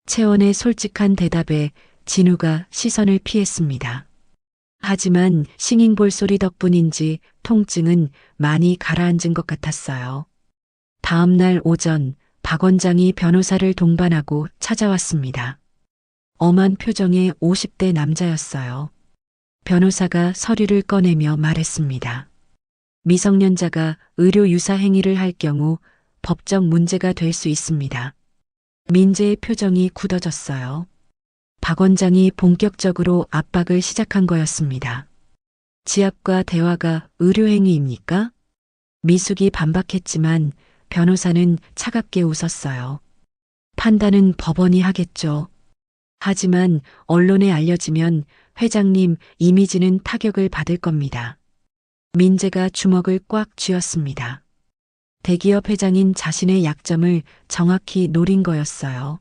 채원의 솔직한 대답에 진우가 시선을 피했습니다. 하지만 싱잉볼 소리 덕분인지 통증은 많이 가라앉은 것 같았어요. 다음 날 오전 박 원장이 변호사를 동반하고 찾아왔습니다. 엄한 표정의 50대 남자였어요. 변호사가 서류를 꺼내며 말했습니다. 미성년자가 의료 유사 행위를 할 경우 법적 문제가 될 수 있습니다. 민재의 표정이 굳어졌어요. 박 원장이 본격적으로 압박을 시작한 거였습니다. 지압과 대화가 의료행위입니까? 미숙이 반박했지만 변호사는 차갑게 웃었어요. 판단은 법원이 하겠죠. 하지만 언론에 알려지면 회장님 이미지는 타격을 받을 겁니다. 민재가 주먹을 꽉 쥐었습니다. 대기업 회장인 자신의 약점을 정확히 노린 거였어요.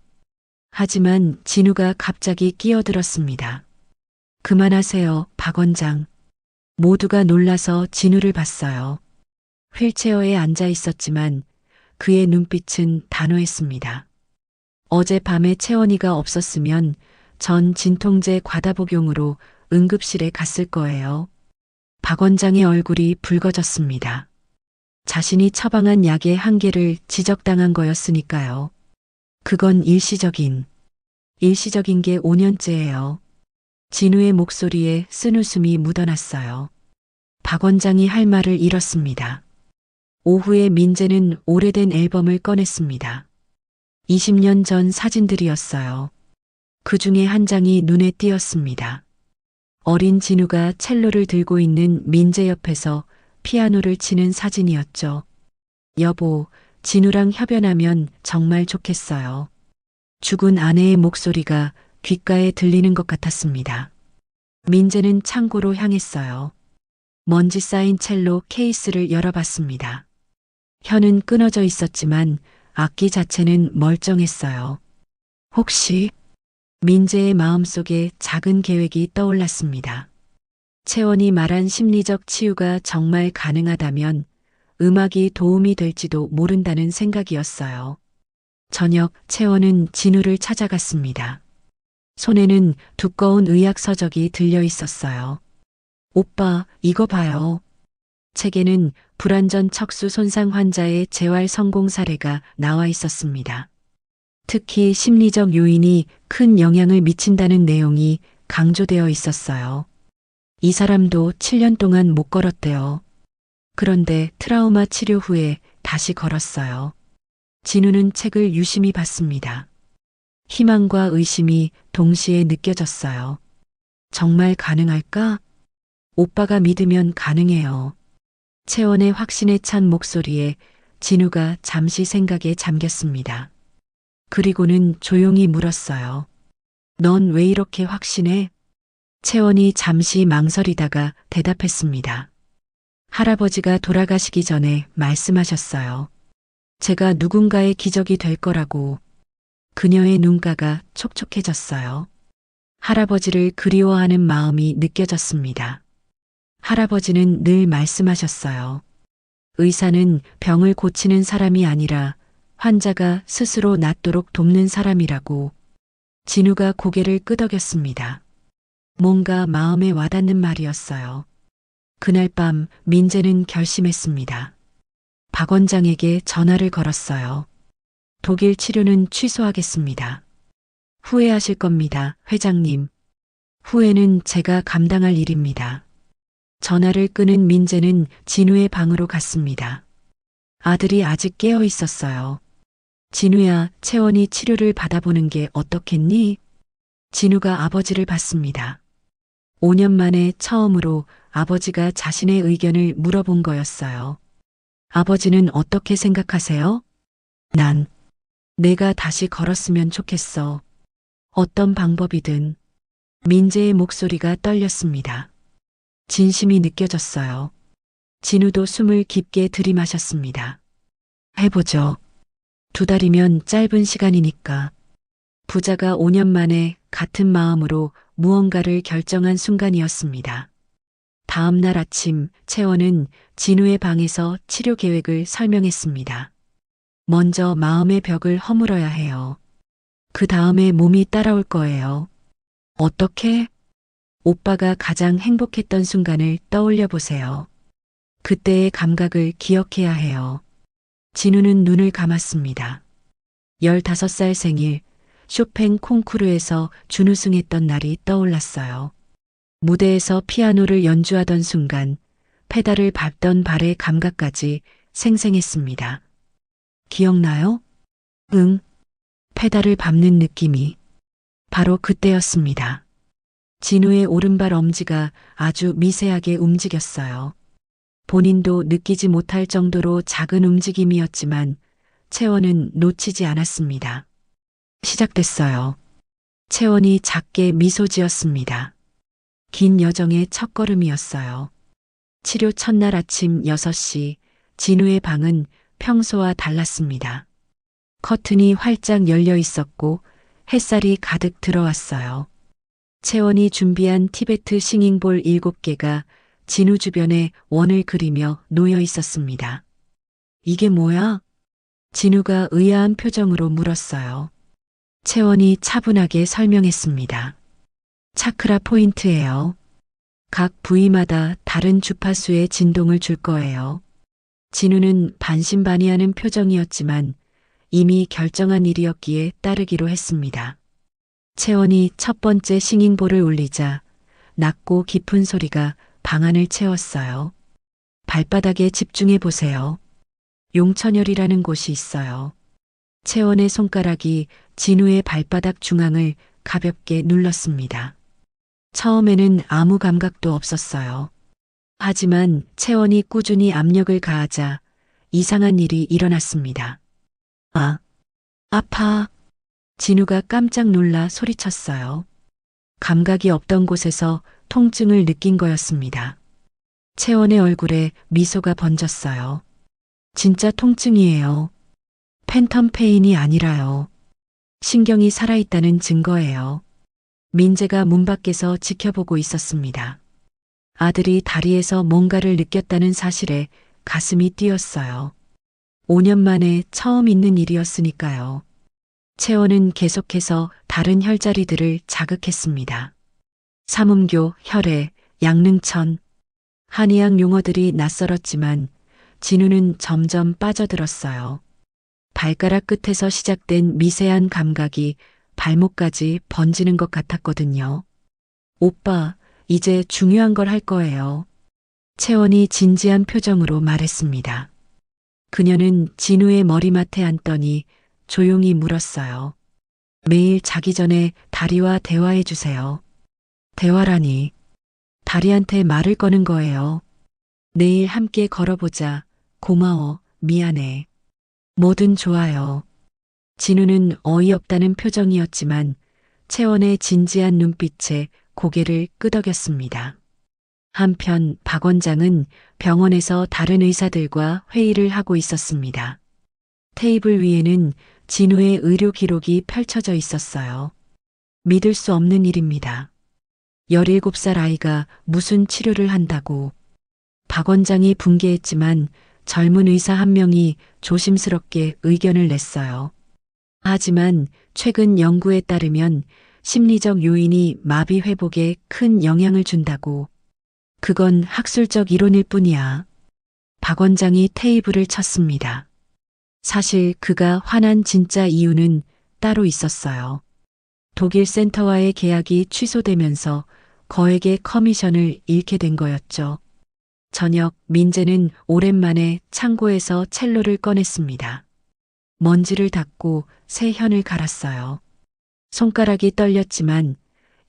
하지만 진우가 갑자기 끼어들었습니다. 그만하세요, 박 원장. 모두가 놀라서 진우를 봤어요. 휠체어에 앉아 있었지만 그의 눈빛은 단호했습니다. 어젯밤에 채원이가 없었으면 전 진통제 과다 복용으로 응급실에 갔을 거예요. 박 원장의 얼굴이 붉어졌습니다. 자신이 처방한 약의 한계를 지적당한 거였으니까요. 그건 일시적인 게 5년째예요. 진우의 목소리에 쓴웃음이 묻어났어요. 박 원장이 할 말을 잃었습니다. 오후에 민재는 오래된 앨범을 꺼냈습니다. 20년 전 사진들이었어요. 그 중에 한 장이 눈에 띄었습니다. 어린 진우가 첼로를 들고 있는 민재 옆에서 피아노를 치는 사진이었죠. 여보, 진우랑 협연하면 정말 좋겠어요. 죽은 아내의 목소리가 귓가에 들리는 것 같았습니다. 민재는 창고로 향했어요. 먼지 쌓인 첼로 케이스를 열어봤습니다. 혀는 끊어져 있었지만 악기 자체는 멀쩡했어요. 혹시 민재의 마음속에 작은 계획이 떠올랐습니다. 채원이 말한 심리적 치유가 정말 가능하다면 음악이 도움이 될지도 모른다는 생각이었어요. 저녁 채원은 진우를 찾아갔습니다. 손에는 두꺼운 의학 서적이 들려 있었어요. 오빠, 이거 봐요. 책에는 불완전 척수 손상 환자의 재활 성공 사례가 나와 있었습니다. 특히 심리적 요인이 큰 영향을 미친다는 내용이 강조되어 있었어요. 이 사람도 7년 동안 못 걸었대요. 그런데 트라우마 치료 후에 다시 걸었어요. 진우는 책을 유심히 봤습니다. 희망과 의심이 동시에 느껴졌어요. 정말 가능할까? 오빠가 믿으면 가능해요. 채원의 확신에 찬 목소리에 진우가 잠시 생각에 잠겼습니다. 그리고는 조용히 물었어요. 넌 왜 이렇게 확신해? 채원이 잠시 망설이다가 대답했습니다. 할아버지가 돌아가시기 전에 말씀하셨어요. 제가 누군가의 기적이 될 거라고. 그녀의 눈가가 촉촉해졌어요. 할아버지를 그리워하는 마음이 느껴졌습니다. 할아버지는 늘 말씀하셨어요. 의사는 병을 고치는 사람이 아니라 환자가 스스로 낫도록 돕는 사람이라고. 진우가 고개를 끄덕였습니다. 뭔가 마음에 와닿는 말이었어요. 그날 밤 민재는 결심했습니다. 박 원장에게 전화를 걸었어요. 독일 치료는 취소하겠습니다. 후회하실 겁니다, 회장님. 후회는 제가 감당할 일입니다. 전화를 끊은 민재는 진우의 방으로 갔습니다. 아들이 아직 깨어 있었어요. 진우야, 채원이 치료를 받아보는 게 어떻겠니? 진우가 아버지를 봤습니다. 5년 만에 처음으로 아버지가 자신의 의견을 물어본 거였어요. 아버지는 어떻게 생각하세요? 난 내가 다시 걸었으면 좋겠어. 어떤 방법이든. 민재의 목소리가 떨렸습니다. 진심이 느껴졌어요. 진우도 숨을 깊게 들이마셨습니다. 해보죠. 2달이면 짧은 시간이니까. 부자가 5년 만에 같은 마음으로 무언가를 결정한 순간이었습니다. 다음 날 아침 채원은 진우의 방에서 치료 계획을 설명했습니다. 먼저 마음의 벽을 허물어야 해요. 그 다음에 몸이 따라올 거예요. 어떻게? 오빠가 가장 행복했던 순간을 떠올려 보세요. 그때의 감각을 기억해야 해요. 진우는 눈을 감았습니다. 15살 생일, 쇼팽 콩쿠르에서 준우승했던 날이 떠올랐어요. 무대에서 피아노를 연주하던 순간 페달을 밟던 발의 감각까지 생생했습니다. 기억나요? 응. 페달을 밟는 느낌이 바로 그때였습니다. 진우의 오른발 엄지가 아주 미세하게 움직였어요. 본인도 느끼지 못할 정도로 작은 움직임이었지만 채원은 놓치지 않았습니다. 시작됐어요. 채원이 작게 미소 지었습니다. 긴 여정의 첫걸음이었어요. 치료 첫날 아침 6시 진우의 방은 평소와 달랐습니다. 커튼이 활짝 열려 있었고 햇살이 가득 들어왔어요. 채원이 준비한 티베트 싱잉볼 7개가 진우 주변에 원을 그리며 놓여 있었습니다. 이게 뭐야? 진우가 의아한 표정으로 물었어요. 채원이 차분하게 설명했습니다. 차크라 포인트예요. 각 부위마다 다른 주파수의 진동을 줄 거예요. 진우는 반신반의하는 표정이었지만 이미 결정한 일이었기에 따르기로 했습니다. 채원이 첫 번째 싱잉볼을 울리자 낮고 깊은 소리가 방안을 채웠어요. 발바닥에 집중해 보세요. 용천열이라는 곳이 있어요. 채원의 손가락이 진우의 발바닥 중앙을 가볍게 눌렀습니다. 처음에는 아무 감각도 없었어요. 하지만 채원이 꾸준히 압력을 가하자 이상한 일이 일어났습니다. 아, 아파. 진우가 깜짝 놀라 소리쳤어요. 감각이 없던 곳에서 통증을 느낀 거였습니다. 채원의 얼굴에 미소가 번졌어요. 진짜 통증이에요. 팬텀 페인이 아니라요. 신경이 살아있다는 증거예요. 민재가 문 밖에서 지켜보고 있었습니다. 아들이 다리에서 뭔가를 느꼈다는 사실에 가슴이 뛰었어요. 5년 만에 처음 있는 일이었으니까요. 채원은 계속해서 다른 혈자리들을 자극했습니다. 삼음교, 혈액, 양릉천, 한의학 용어들이 낯설었지만 진우는 점점 빠져들었어요. 발가락 끝에서 시작된 미세한 감각이 발목까지 번지는 것 같았거든요. 오빠, 이제 중요한 걸 할 거예요. 채원이 진지한 표정으로 말했습니다. 그녀는 진우의 머리맡에 앉더니 조용히 물었어요. 매일 자기 전에 다리와 대화해 주세요. 대화라니. 다리한테 말을 거는 거예요. 내일 함께 걸어보자. 고마워. 미안해. 뭐든 좋아요. 진우는 어이없다는 표정이었지만 채원의 진지한 눈빛에 고개를 끄덕였습니다. 한편 박 원장은 병원에서 다른 의사들과 회의를 하고 있었습니다. 테이블 위에는 진우의 의료 기록이 펼쳐져 있었어요. 믿을 수 없는 일입니다. 17살 아이가 무슨 치료를 한다고. 박 원장이 분개했지만 젊은 의사 한 명이 조심스럽게 의견을 냈어요. 하지만 최근 연구에 따르면 심리적 요인이 마비 회복에 큰 영향을 준다고. 그건 학술적 이론일 뿐이야. 박 원장이 테이블을 쳤습니다. 사실 그가 화난 진짜 이유는 따로 있었어요. 독일 센터와의 계약이 취소되면서 거액의 커미션을 잃게 된 거였죠. 저녁 민재는 오랜만에 창고에서 첼로를 꺼냈습니다. 먼지를 닦고 새 현을 갈았어요. 손가락이 떨렸지만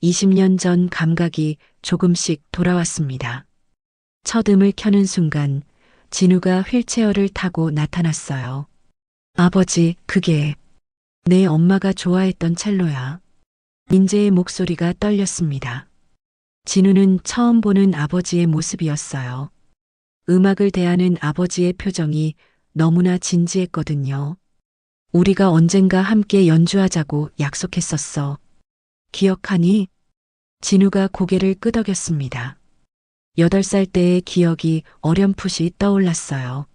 20년 전 감각이 조금씩 돌아왔습니다. 첫 음을 켜는 순간 진우가 휠체어를 타고 나타났어요. 아버지, 그게 내 엄마가 좋아했던 첼로야. 민재의 목소리가 떨렸습니다. 진우는 처음 보는 아버지의 모습이었어요. 음악을 대하는 아버지의 표정이 너무나 진지했거든요. 우리가 언젠가 함께 연주하자고 약속했었어. 기억하니? 진우가 고개를 끄덕였습니다. 8살 때의 기억이 어렴풋이 떠올랐어요.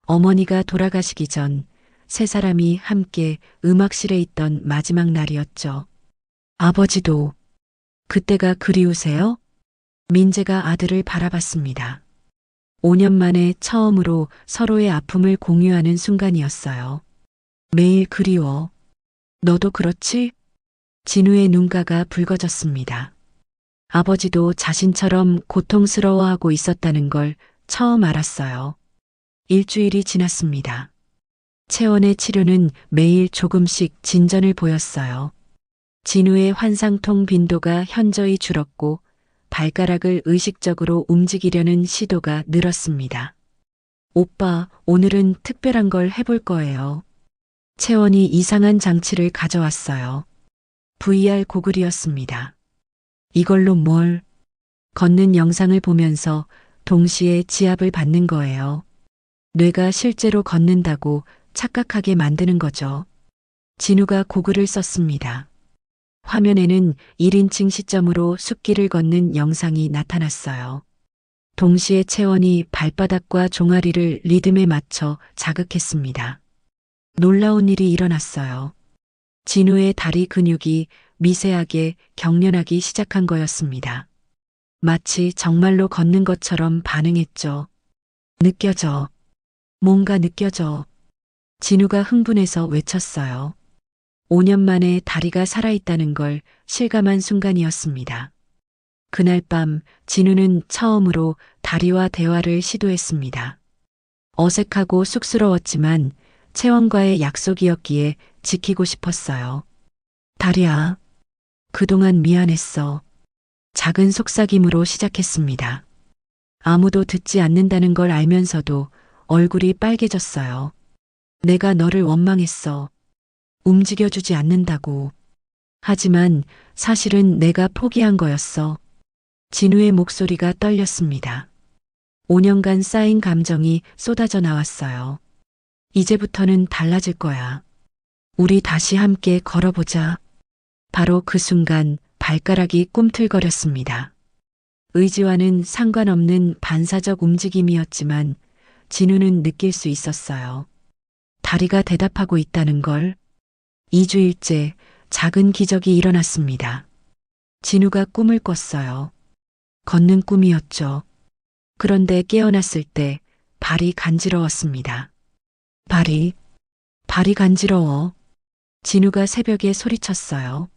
어머니가 돌아가시기 전 세 사람이 함께 음악실에 있던 마지막 날이었죠. 아버지도 그때가 그리우세요? 민재가 아들을 바라봤습니다. 5년 만에 처음으로 서로의 아픔을 공유하는 순간이었어요. 매일 그리워. 너도 그렇지? 진우의 눈가가 붉어졌습니다. 아버지도 자신처럼 고통스러워하고 있었다는 걸 처음 알았어요. 일주일이 지났습니다. 채원의 치료는 매일 조금씩 진전을 보였어요. 진우의 환상통 빈도가 현저히 줄었고 발가락을 의식적으로 움직이려는 시도가 늘었습니다. 오빠, 오늘은 특별한 걸 해볼 거예요. 채원이 이상한 장치를 가져왔어요. VR 고글이었습니다. 이걸로 뭘? 걷는 영상을 보면서 동시에 지압을 받는 거예요. 뇌가 실제로 걷는다고 착각하게 만드는 거죠. 진우가 고글을 썼습니다. 화면에는 1인칭 시점으로 숲길을 걷는 영상이 나타났어요. 동시에 채원이 발바닥과 종아리를 리듬에 맞춰 자극했습니다. 놀라운 일이 일어났어요. 진우의 다리 근육이 미세하게 경련하기 시작한 거였습니다. 마치 정말로 걷는 것처럼 반응했죠. 느껴져. 뭔가 느껴져. 진우가 흥분해서 외쳤어요. 5년 만에 다리가 살아있다는 걸 실감한 순간이었습니다. 그날 밤 진우는 처음으로 다리와 대화를 시도했습니다. 어색하고 쑥스러웠지만 채원과의 약속이었기에 지키고 싶었어요. 다리야, 그동안 미안했어. 작은 속삭임으로 시작했습니다. 아무도 듣지 않는다는 걸 알면서도 얼굴이 빨개졌어요. 내가 너를 원망했어. 움직여주지 않는다고. 하지만 사실은 내가 포기한 거였어. 진우의 목소리가 떨렸습니다. 5년간 쌓인 감정이 쏟아져 나왔어요. 이제부터는 달라질 거야. 우리 다시 함께 걸어보자. 바로 그 순간 발가락이 꿈틀거렸습니다. 의지와는 상관없는 반사적 움직임이었지만 진우는 느낄 수 있었어요. 다리가 대답하고 있다는 걸. 2주일째 작은 기적이 일어났습니다. 진우가 꿈을 꿨어요. 걷는 꿈이었죠. 그런데 깨어났을 때 발이 간지러웠습니다. 발이 간지러워. 진우가 새벽에 소리쳤어요.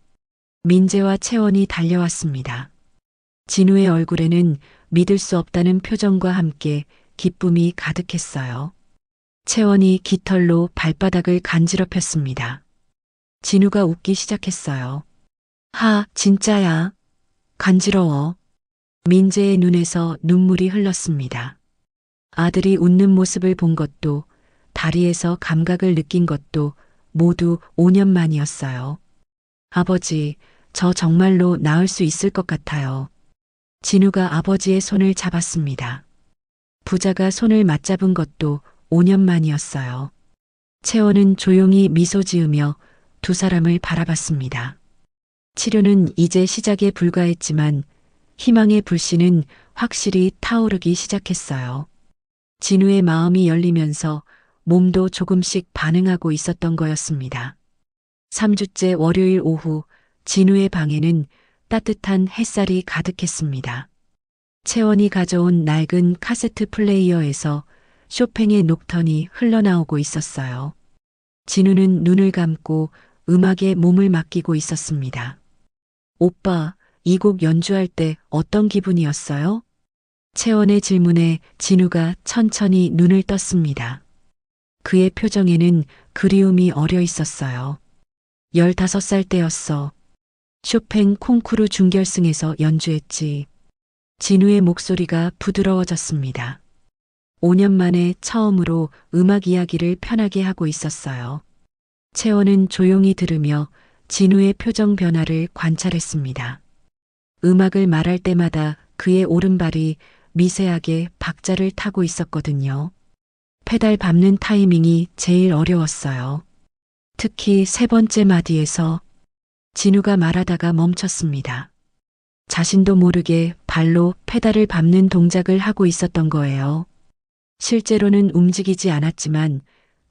민재와 채원이 달려왔습니다. 진우의 얼굴에는 믿을 수 없다는 표정과 함께 기쁨이 가득했어요. 채원이 깃털로 발바닥을 간지럽혔습니다. 진우가 웃기 시작했어요. 진짜야. 간지러워. 민재의 눈에서 눈물이 흘렀습니다. 아들이 웃는 모습을 본 것도 다리에서 감각을 느낀 것도 모두 5년 만이었어요. 아버지, 저 정말로 나을 수 있을 것 같아요. 진우가 아버지의 손을 잡았습니다. 부자가 손을 맞잡은 것도 5년 만이었어요. 채원은 조용히 미소 지으며 두 사람을 바라봤습니다. 치료는 이제 시작에 불과했지만 희망의 불씨는 확실히 타오르기 시작했어요. 진우의 마음이 열리면서 몸도 조금씩 반응하고 있었던 거였습니다. 3주째 월요일 오후 진우의 방에는 따뜻한 햇살이 가득했습니다. 채원이 가져온 낡은 카세트 플레이어에서 쇼팽의 녹턴이 흘러나오고 있었어요. 진우는 눈을 감고 음악에 몸을 맡기고 있었습니다. 오빠, 이 곡 연주할 때 어떤 기분이었어요? 채원의 질문에 진우가 천천히 눈을 떴습니다. 그의 표정에는 그리움이 어려 있었어요. 15살 때였어. 쇼팽 콩쿠르 준결승에서 연주했지. 진우의 목소리가 부드러워졌습니다. 5년 만에 처음으로 음악 이야기를 편하게 하고 있었어요. 채원은 조용히 들으며 진우의 표정 변화를 관찰했습니다. 음악을 말할 때마다 그의 오른발이 미세하게 박자를 타고 있었거든요. 페달 밟는 타이밍이 제일 어려웠어요. 특히 세 번째 마디에서 진우가 말하다가 멈췄습니다. 자신도 모르게 발로 페달을 밟는 동작을 하고 있었던 거예요. 실제로는 움직이지 않았지만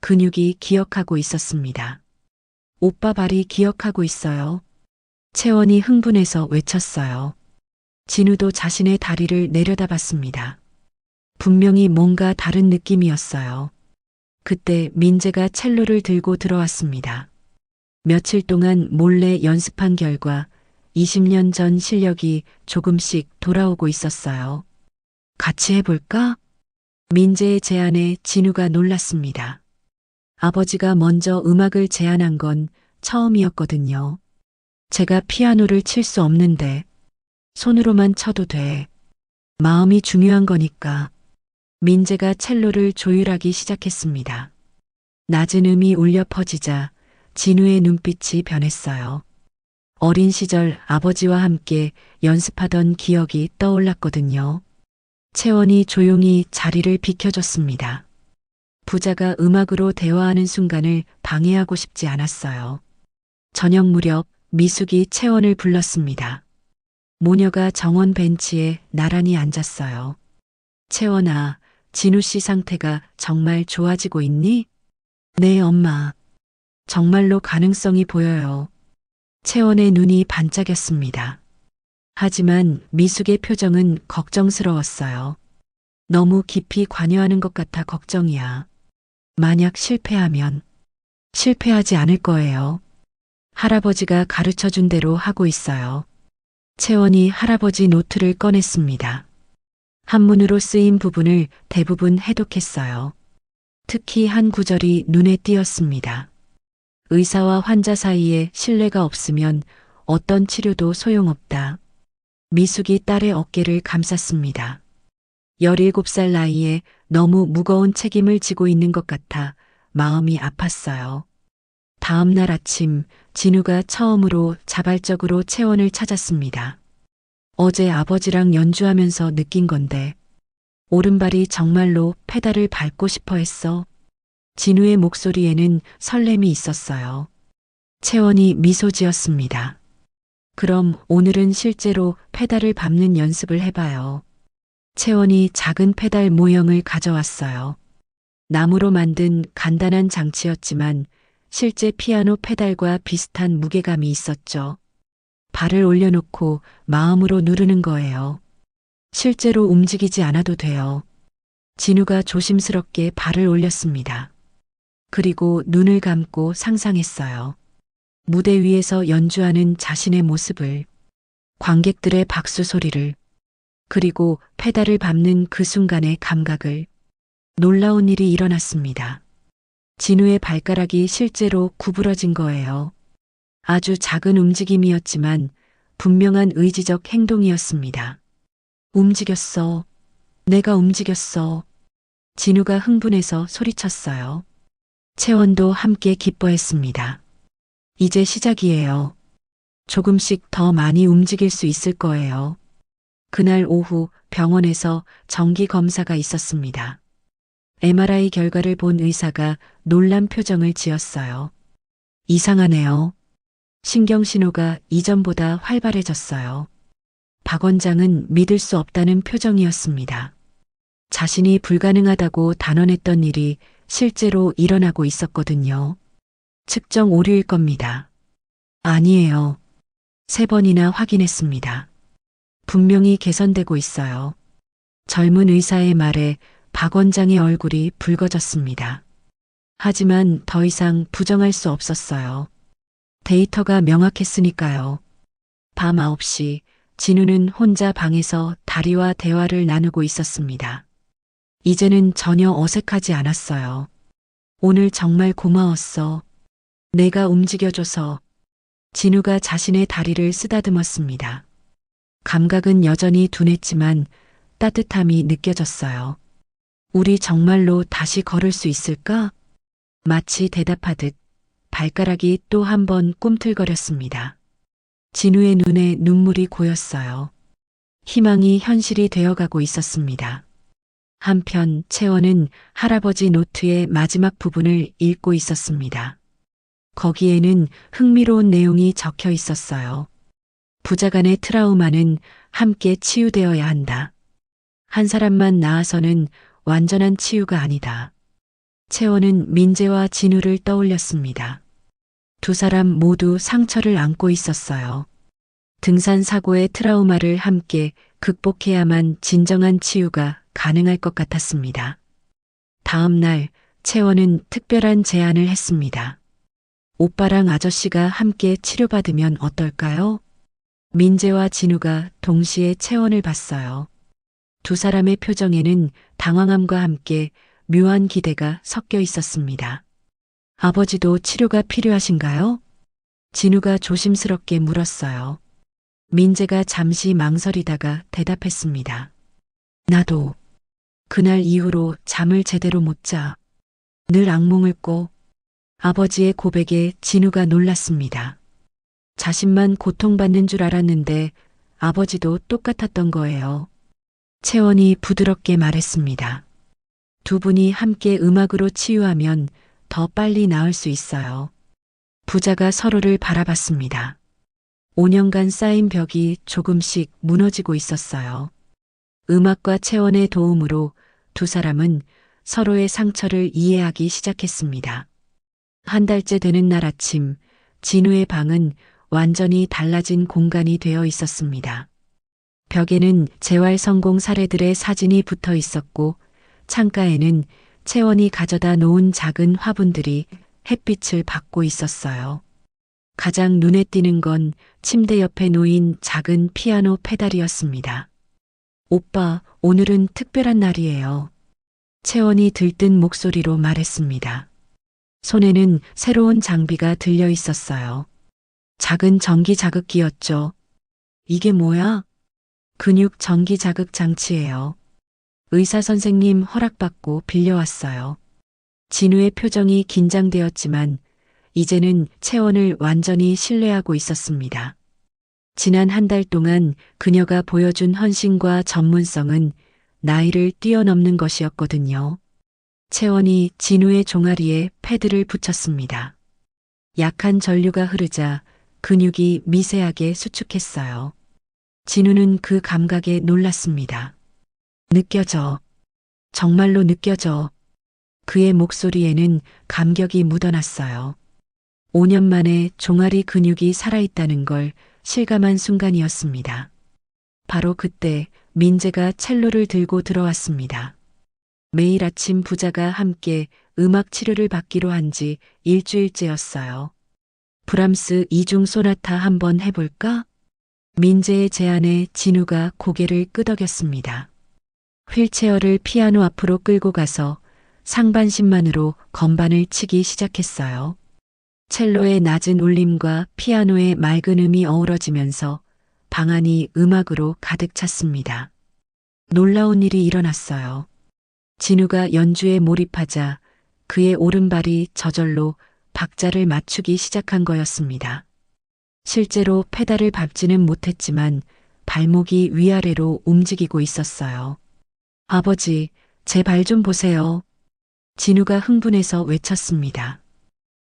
근육이 기억하고 있었습니다. 오빠 발이 기억하고 있어요. 채원이 흥분해서 외쳤어요. 진우도 자신의 다리를 내려다봤습니다. 분명히 뭔가 다른 느낌이었어요. 그때 민재가 첼로를 들고 들어왔습니다. 며칠 동안 몰래 연습한 결과 20년 전 실력이 조금씩 돌아오고 있었어요. 같이 해볼까? 민재의 제안에 진우가 놀랐습니다. 아버지가 먼저 음악을 제안한 건 처음이었거든요. 제가 피아노를 칠 수 없는데 손으로만 쳐도 돼. 마음이 중요한 거니까. 민재가 첼로를 조율하기 시작했습니다. 낮은 음이 울려 퍼지자 진우의 눈빛이 변했어요. 어린 시절 아버지와 함께 연습하던 기억이 떠올랐거든요. 채원이 조용히 자리를 비켜줬습니다. 부자가 음악으로 대화하는 순간을 방해하고 싶지 않았어요. 저녁 무렵 미숙이 채원을 불렀습니다. 모녀가 정원 벤치에 나란히 앉았어요. 채원아, 진우 씨 상태가 정말 좋아지고 있니? 네, 엄마. 정말로 가능성이 보여요. 채원의 눈이 반짝였습니다. 하지만 미숙의 표정은 걱정스러웠어요. 너무 깊이 관여하는 것 같아 걱정이야. 만약 실패하면 실패하지 않을 거예요. 할아버지가 가르쳐 준 대로 하고 있어요. 채원이 할아버지 노트를 꺼냈습니다. 한문으로 쓰인 부분을 대부분 해독했어요. 특히 한 구절이 눈에 띄었습니다. 의사와 환자 사이에 신뢰가 없으면 어떤 치료도 소용없다. 미숙이 딸의 어깨를 감쌌습니다. 17살 나이에 너무 무거운 책임을 지고 있는 것 같아 마음이 아팠어요. 다음 날 아침 진우가 처음으로 자발적으로 채원을 찾았습니다. 어제 아버지랑 연주하면서 느낀 건데 오른발이 정말로 페달을 밟고 싶어 했어. 진우의 목소리에는 설렘이 있었어요. 채원이 미소 지었습니다. 그럼 오늘은 실제로 페달을 밟는 연습을 해봐요. 채원이 작은 페달 모형을 가져왔어요. 나무로 만든 간단한 장치였지만 실제 피아노 페달과 비슷한 무게감이 있었죠. 발을 올려놓고 마음으로 누르는 거예요. 실제로 움직이지 않아도 돼요. 진우가 조심스럽게 발을 올렸습니다. 그리고 눈을 감고 상상했어요. 무대 위에서 연주하는 자신의 모습을, 관객들의 박수 소리를, 그리고 페달을 밟는 그 순간의 감각을. 놀라운 일이 일어났습니다. 진우의 발가락이 실제로 구부러진 거예요. 아주 작은 움직임이었지만 분명한 의지적 행동이었습니다. 움직였어. 내가 움직였어. 진우가 흥분해서 소리쳤어요. 채원도 함께 기뻐했습니다. 이제 시작이에요. 조금씩 더 많이 움직일 수 있을 거예요. 그날 오후 병원에서 정기 검사가 있었습니다. MRI 결과를 본 의사가 놀란 표정을 지었어요. 이상하네요. 신경신호가 이전보다 활발해졌어요. 박 원장은 믿을 수 없다는 표정이었습니다. 자신이 불가능하다고 단언했던 일이 실제로 일어나고 있었거든요. 측정 오류일 겁니다. 아니에요. 3번이나 확인했습니다. 분명히 개선되고 있어요. 젊은 의사의 말에 박 원장의 얼굴이 붉어졌습니다. 하지만 더 이상 부정할 수 없었어요. 데이터가 명확했으니까요. 밤 9시 진우는 혼자 방에서 다리와 대화를 나누고 있었습니다. 이제는 전혀 어색하지 않았어요. 오늘 정말 고마웠어. 내가 움직여줘서. 진우가 자신의 다리를 쓰다듬었습니다. 감각은 여전히 둔했지만 따뜻함이 느껴졌어요. 우리 정말로 다시 걸을 수 있을까? 마치 대답하듯 발가락이 또 한 번 꿈틀거렸습니다. 진우의 눈에 눈물이 고였어요. 희망이 현실이 되어가고 있었습니다. 한편 채원은 할아버지 노트의 마지막 부분을 읽고 있었습니다. 거기에는 흥미로운 내용이 적혀 있었어요. 부자간의 트라우마는 함께 치유되어야 한다. 한 사람만 나아서는 완전한 치유가 아니다. 채원은 민재와 진우를 떠올렸습니다. 두 사람 모두 상처를 안고 있었어요. 등산 사고의 트라우마를 함께 극복해야만 진정한 치유가 가능할 것 같았습니다. 다음 날 채원은 특별한 제안을 했습니다. 오빠랑 아저씨가 함께 치료받으면 어떨까요? 민재와 진우가 동시에 채원을 봤어요. 두 사람의 표정에는 당황함과 함께 묘한 기대가 섞여 있었습니다. 아버지도 치료가 필요하신가요? 진우가 조심스럽게 물었어요. 민재가 잠시 망설이다가 대답했습니다. 나도. 그날 이후로 잠을 제대로 못 자. 늘 악몽을 꿔. 아버지의 고백에 진우가 놀랐습니다. 자신만 고통받는 줄 알았는데 아버지도 똑같았던 거예요. 채원이 부드럽게 말했습니다. 두 분이 함께 음악으로 치유하면 더 빨리 나을 수 있어요. 부자가 서로를 바라봤습니다. 5년간 쌓인 벽이 조금씩 무너지고 있었어요. 음악과 채원의 도움으로 두 사람은 서로의 상처를 이해하기 시작했습니다. 한 달째 되는 날 아침, 진우의 방은 완전히 달라진 공간이 되어 있었습니다. 벽에는 재활 성공 사례들의 사진이 붙어 있었고, 창가에는 채원이 가져다 놓은 작은 화분들이 햇빛을 받고 있었어요. 가장 눈에 띄는 건 침대 옆에 놓인 작은 피아노 페달이었습니다. 오빠, 오늘은 특별한 날이에요. 채원이 들뜬 목소리로 말했습니다. 손에는 새로운 장비가 들려 있었어요. 작은 전기 자극기였죠. 이게 뭐야? 근육 전기 자극 장치예요. 의사 선생님 허락받고 빌려왔어요. 진우의 표정이 긴장되었지만 이제는 채원을 완전히 신뢰하고 있었습니다. 지난 한 달 동안 그녀가 보여준 헌신과 전문성은 나이를 뛰어넘는 것이었거든요. 채원이 진우의 종아리에 패드를 붙였습니다. 약한 전류가 흐르자 근육이 미세하게 수축했어요. 진우는 그 감각에 놀랐습니다. 느껴져. 정말로 느껴져. 그의 목소리에는 감격이 묻어났어요. 5년 만에 종아리 근육이 살아있다는 걸 실감한 순간이었습니다. 바로 그때 민재가 첼로를 들고 들어왔습니다. 매일 아침 부자가 함께 음악 치료를 받기로 한 지 일주일째였어요. 브람스 이중 소나타 한번 해볼까? 민재의 제안에 진우가 고개를 끄덕였습니다. 휠체어를 피아노 앞으로 끌고 가서 상반신만으로 건반을 치기 시작했어요. 첼로의 낮은 울림과 피아노의 맑은 음이 어우러지면서 방 안이 음악으로 가득 찼습니다. 놀라운 일이 일어났어요. 진우가 연주에 몰입하자 그의 오른발이 저절로 박자를 맞추기 시작한 거였습니다. 실제로 페달을 밟지는 못했지만 발목이 위아래로 움직이고 있었어요. 아버지, 제 발 좀 보세요. 진우가 흥분해서 외쳤습니다.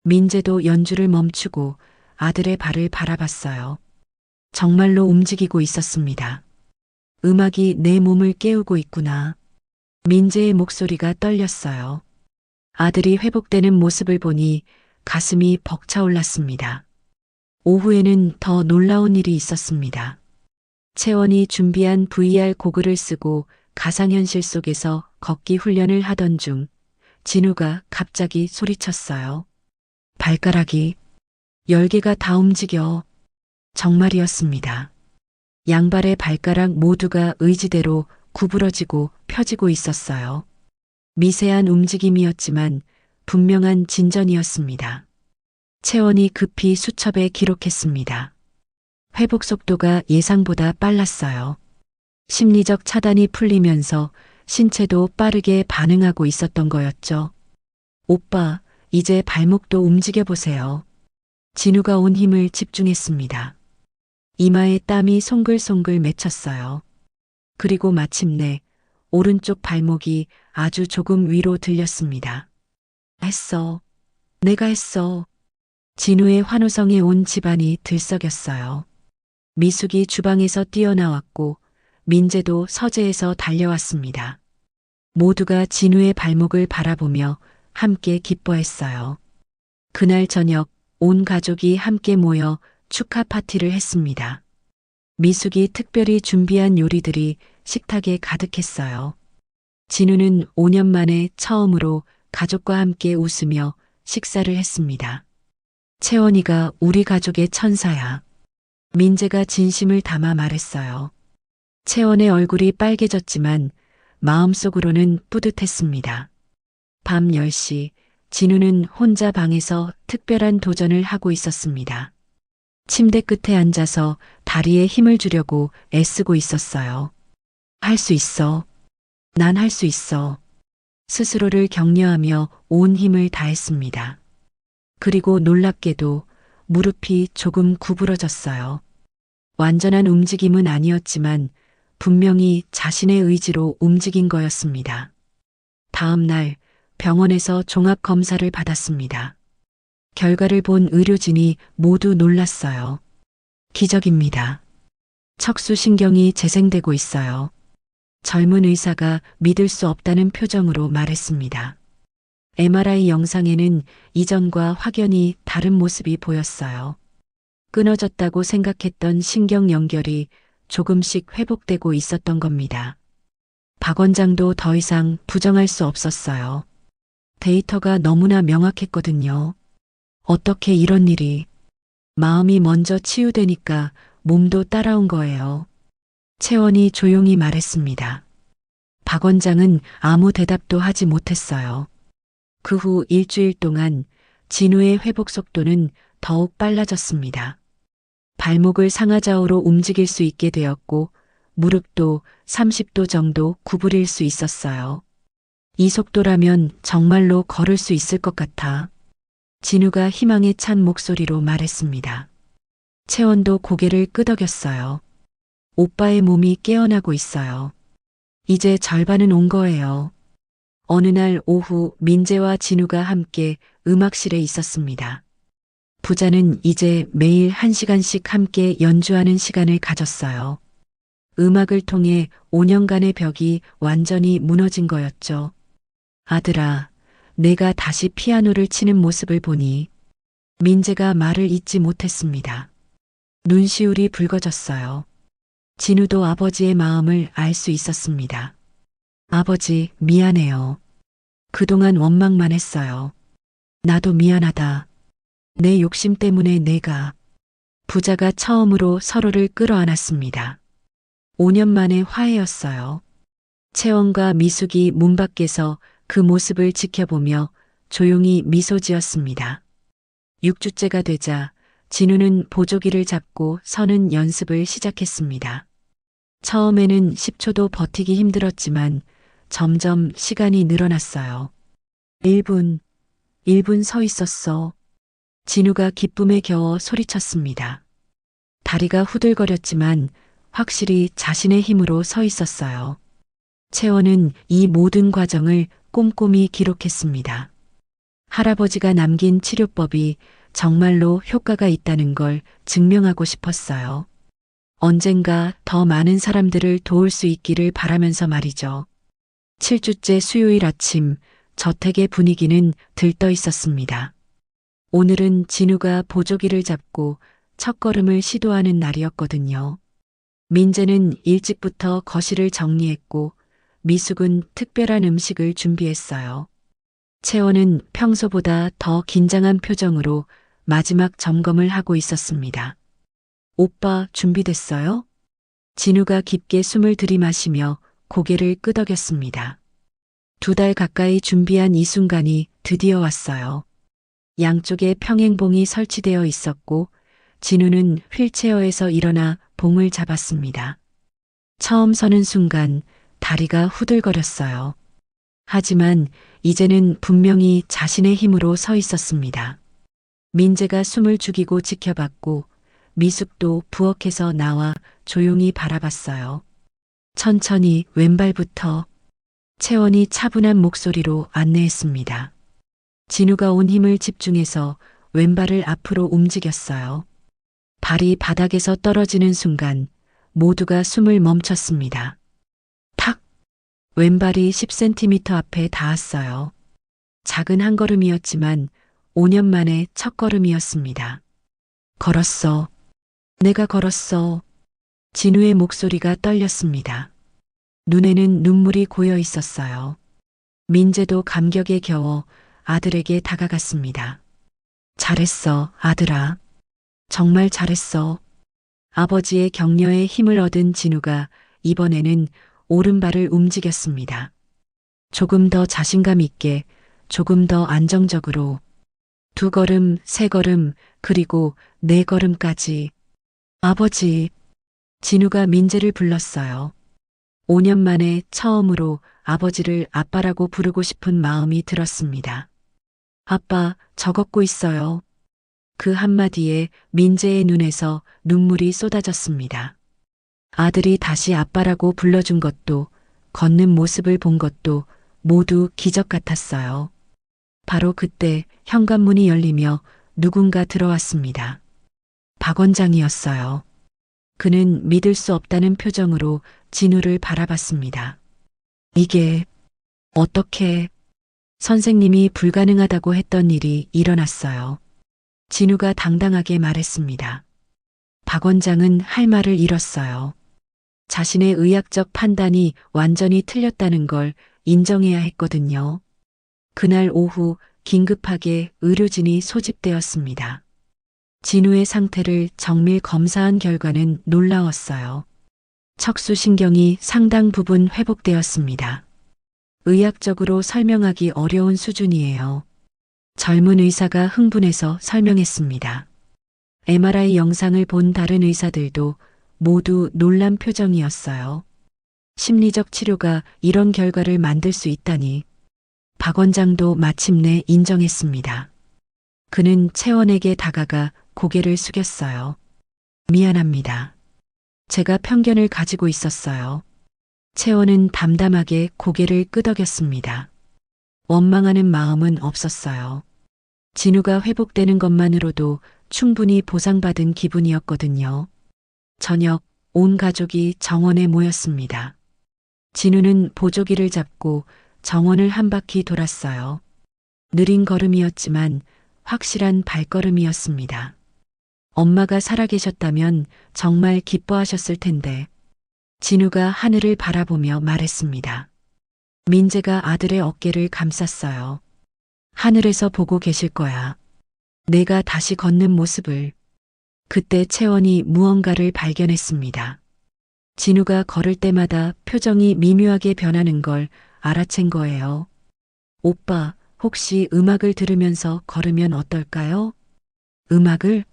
민재도 연주를 멈추고 아들의 발을 바라봤어요. 정말로 움직이고 있었습니다. 음악이 내 몸을 깨우고 있구나. 민재의 목소리가 떨렸어요. 아들이 회복되는 모습을 보니 가슴이 벅차올랐습니다. 오후에는 더 놀라운 일이 있었습니다. 채원이 준비한 VR 고글을 쓰고 가상현실 속에서 걷기 훈련을 하던 중 진우가 갑자기 소리쳤어요. 발가락이 10개가 다 움직여. 정말이었습니다. 양발의 발가락 모두가 의지대로 구부러지고 펴지고 있었어요. 미세한 움직임이었지만 분명한 진전이었습니다. 채원이 급히 수첩에 기록했습니다. 회복 속도가 예상보다 빨랐어요. 심리적 차단이 풀리면서 신체도 빠르게 반응하고 있었던 거였죠. 오빠, 이제 발목도 움직여 보세요. 진우가 온 힘을 집중했습니다. 이마에 땀이 송글송글 맺혔어요. 그리고 마침내 오른쪽 발목이 아주 조금 위로 들렸습니다. 했어. 내가 했어. 진우의 환호성에 온 집안이 들썩였어요. 미숙이 주방에서 뛰어나왔고 민재도 서재에서 달려왔습니다. 모두가 진우의 발목을 바라보며 함께 기뻐했어요. 그날 저녁 온 가족이 함께 모여 축하 파티를 했습니다. 미숙이 특별히 준비한 요리들이 식탁에 가득했어요. 진우는 5년 만에 처음으로 가족과 함께 웃으며 식사를 했습니다. 채원이가 우리 가족의 천사야. 민재가 진심을 담아 말했어요. 채원의 얼굴이 빨개졌지만 마음속으로는 뿌듯했습니다. 밤 10시 진우는 혼자 방에서 특별한 도전을 하고 있었습니다. 침대 끝에 앉아서 다리에 힘을 주려고 애쓰고 있었어요. 할 수 있어. 난 할 수 있어. 스스로를 격려하며 온 힘을 다했습니다. 그리고 놀랍게도 무릎이 조금 구부러졌어요. 완전한 움직임은 아니었지만 분명히 자신의 의지로 움직인 거였습니다. 다음 날 병원에서 종합 검사를 받았습니다. 결과를 본 의료진이 모두 놀랐어요. 기적입니다. 척수신경이 재생되고 있어요. 젊은 의사가 믿을 수 없다는 표정으로 말했습니다. MRI 영상에는 이전과 확연히 다른 모습이 보였어요. 끊어졌다고 생각했던 신경 연결이 조금씩 회복되고 있었던 겁니다. 박 원장도 더 이상 부정할 수 없었어요. 데이터가 너무나 명확했거든요. 어떻게 이런 일이. 마음이 먼저 치유되니까 몸도 따라온 거예요. 채원이 조용히 말했습니다. 박 원장은 아무 대답도 하지 못했어요. 그 후 일주일 동안 진우의 회복 속도는 더욱 빨라졌습니다. 발목을 상하좌우로 움직일 수 있게 되었고 무릎도 30도 정도 구부릴 수 있었어요. 이 속도라면 정말로 걸을 수 있을 것 같아. 진우가 희망에 찬 목소리로 말했습니다. 채원도 고개를 끄덕였어요. 오빠의 몸이 깨어나고 있어요. 이제 절반은 온 거예요. 어느 날 오후 민재와 진우가 함께 음악실에 있었습니다. 부자는 이제 매일 1시간씩 함께 연주하는 시간을 가졌어요. 음악을 통해 5년간의 벽이 완전히 무너진 거였죠. 아들아, 내가 다시 피아노를 치는 모습을 보니 민재가 말을 잇지 못했습니다. 눈시울이 붉어졌어요. 진우도 아버지의 마음을 알 수 있었습니다. 아버지, 미안해요. 그동안 원망만 했어요. 나도 미안하다. 내 욕심 때문에 내가. 부자가 처음으로 서로를 끌어안았습니다. 5년 만의 화해였어요. 채원과 미숙이 문 밖에서 그 모습을 지켜보며 조용히 미소 지었습니다. 6주째가 되자 진우는 보조기를 잡고 서는 연습을 시작했습니다. 처음에는 10초도 버티기 힘들었지만 점점 시간이 늘어났어요. 1분 서 있었어. 진우가 기쁨에 겨워 소리쳤습니다. 다리가 후들거렸지만 확실히 자신의 힘으로 서 있었어요. 채원은 이 모든 과정을 꼼꼼히 기록했습니다. 할아버지가 남긴 치료법이 정말로 효과가 있다는 걸 증명하고 싶었어요. 언젠가 더 많은 사람들을 도울 수 있기를 바라면서 말이죠. 7주째 수요일 아침 저택의 분위기는 들떠 있었습니다. 오늘은 진우가 보조기를 잡고 첫걸음을 시도하는 날이었거든요. 민재는 일찍부터 거실을 정리했고 미숙은 특별한 음식을 준비했어요. 채원은 평소보다 더 긴장한 표정으로 마지막 점검을 하고 있었습니다. 오빠 준비됐어요? 진우가 깊게 숨을 들이마시며 고개를 끄덕였습니다. 2달 가까이 준비한 이 순간이 드디어 왔어요. 양쪽에 평행봉이 설치되어 있었고 진우는 휠체어에서 일어나 봉을 잡았습니다. 처음 서는 순간 다리가 후들거렸어요. 하지만 이제는 분명히 자신의 힘으로 서 있었습니다. 민재가 숨을 죽이고 지켜봤고 미숙도 부엌에서 나와 조용히 바라봤어요. 천천히 왼발부터. 채원이 차분한 목소리로 안내했습니다. 진우가 온 힘을 집중해서 왼발을 앞으로 움직였어요. 발이 바닥에서 떨어지는 순간 모두가 숨을 멈췄습니다. 탁! 왼발이 10cm 앞에 닿았어요. 작은 한 걸음이었지만 5년 만에 첫 걸음이었습니다. 걸었어. 내가 걸었어. 진우의 목소리가 떨렸습니다. 눈에는 눈물이 고여 있었어요. 민재도 감격에 겨워 아들에게 다가갔습니다. 잘했어, 아들아. 정말 잘했어. 아버지의 격려에 힘을 얻은 진우가 이번에는 오른발을 움직였습니다. 조금 더 자신감 있게, 조금 더 안정적으로. 2걸음, 3걸음, 그리고 4걸음까지. 아버지. 진우가 민재를 불렀어요. 5년 만에 처음으로 아버지를 아빠라고 부르고 싶은 마음이 들었습니다. 아빠, 저 걷고 있어요. 그 한마디에 민재의 눈에서 눈물이 쏟아졌습니다. 아들이 다시 아빠라고 불러준 것도, 걷는 모습을 본 것도 모두 기적 같았어요. 바로 그때 현관문이 열리며 누군가 들어왔습니다. 박 원장이었어요. 그는 믿을 수 없다는 표정으로 진우를 바라봤습니다. 이게 어떻게 선생님이 불가능하다고 했던 일이 일어났어요. 진우가 당당하게 말했습니다. 박 원장은 할 말을 잃었어요. 자신의 의학적 판단이 완전히 틀렸다는 걸 인정해야 했거든요. 그날 오후 긴급하게 의료진이 소집되었습니다. 진우의 상태를 정밀 검사한 결과는 놀라웠어요. 척수신경이 상당 부분 회복되었습니다. 의학적으로 설명하기 어려운 수준이에요. 젊은 의사가 흥분해서 설명했습니다. MRI 영상을 본 다른 의사들도 모두 놀란 표정이었어요. 심리적 치료가 이런 결과를 만들 수 있다니. 박 원장도 마침내 인정했습니다. 그는 채원에게 다가가 고개를 숙였어요. 미안합니다. 제가 편견을 가지고 있었어요. 채원은 담담하게 고개를 끄덕였습니다. 원망하는 마음은 없었어요. 진우가 회복되는 것만으로도 충분히 보상받은 기분이었거든요. 저녁 온 가족이 정원에 모였습니다. 진우는 보조기를 잡고 정원을 한 바퀴 돌았어요. 느린 걸음이었지만 확실한 발걸음이었습니다. 엄마가 살아계셨다면 정말 기뻐하셨을 텐데. 진우가 하늘을 바라보며 말했습니다. 민재가 아들의 어깨를 감쌌어요. 하늘에서 보고 계실 거야. 내가 다시 걷는 모습을. 그때 채원이 무언가를 발견했습니다. 진우가 걸을 때마다 표정이 미묘하게 변하는 걸 알아챈 거예요. 오빠, 혹시 음악을 들으면서 걸으면 어떨까요? 음악을?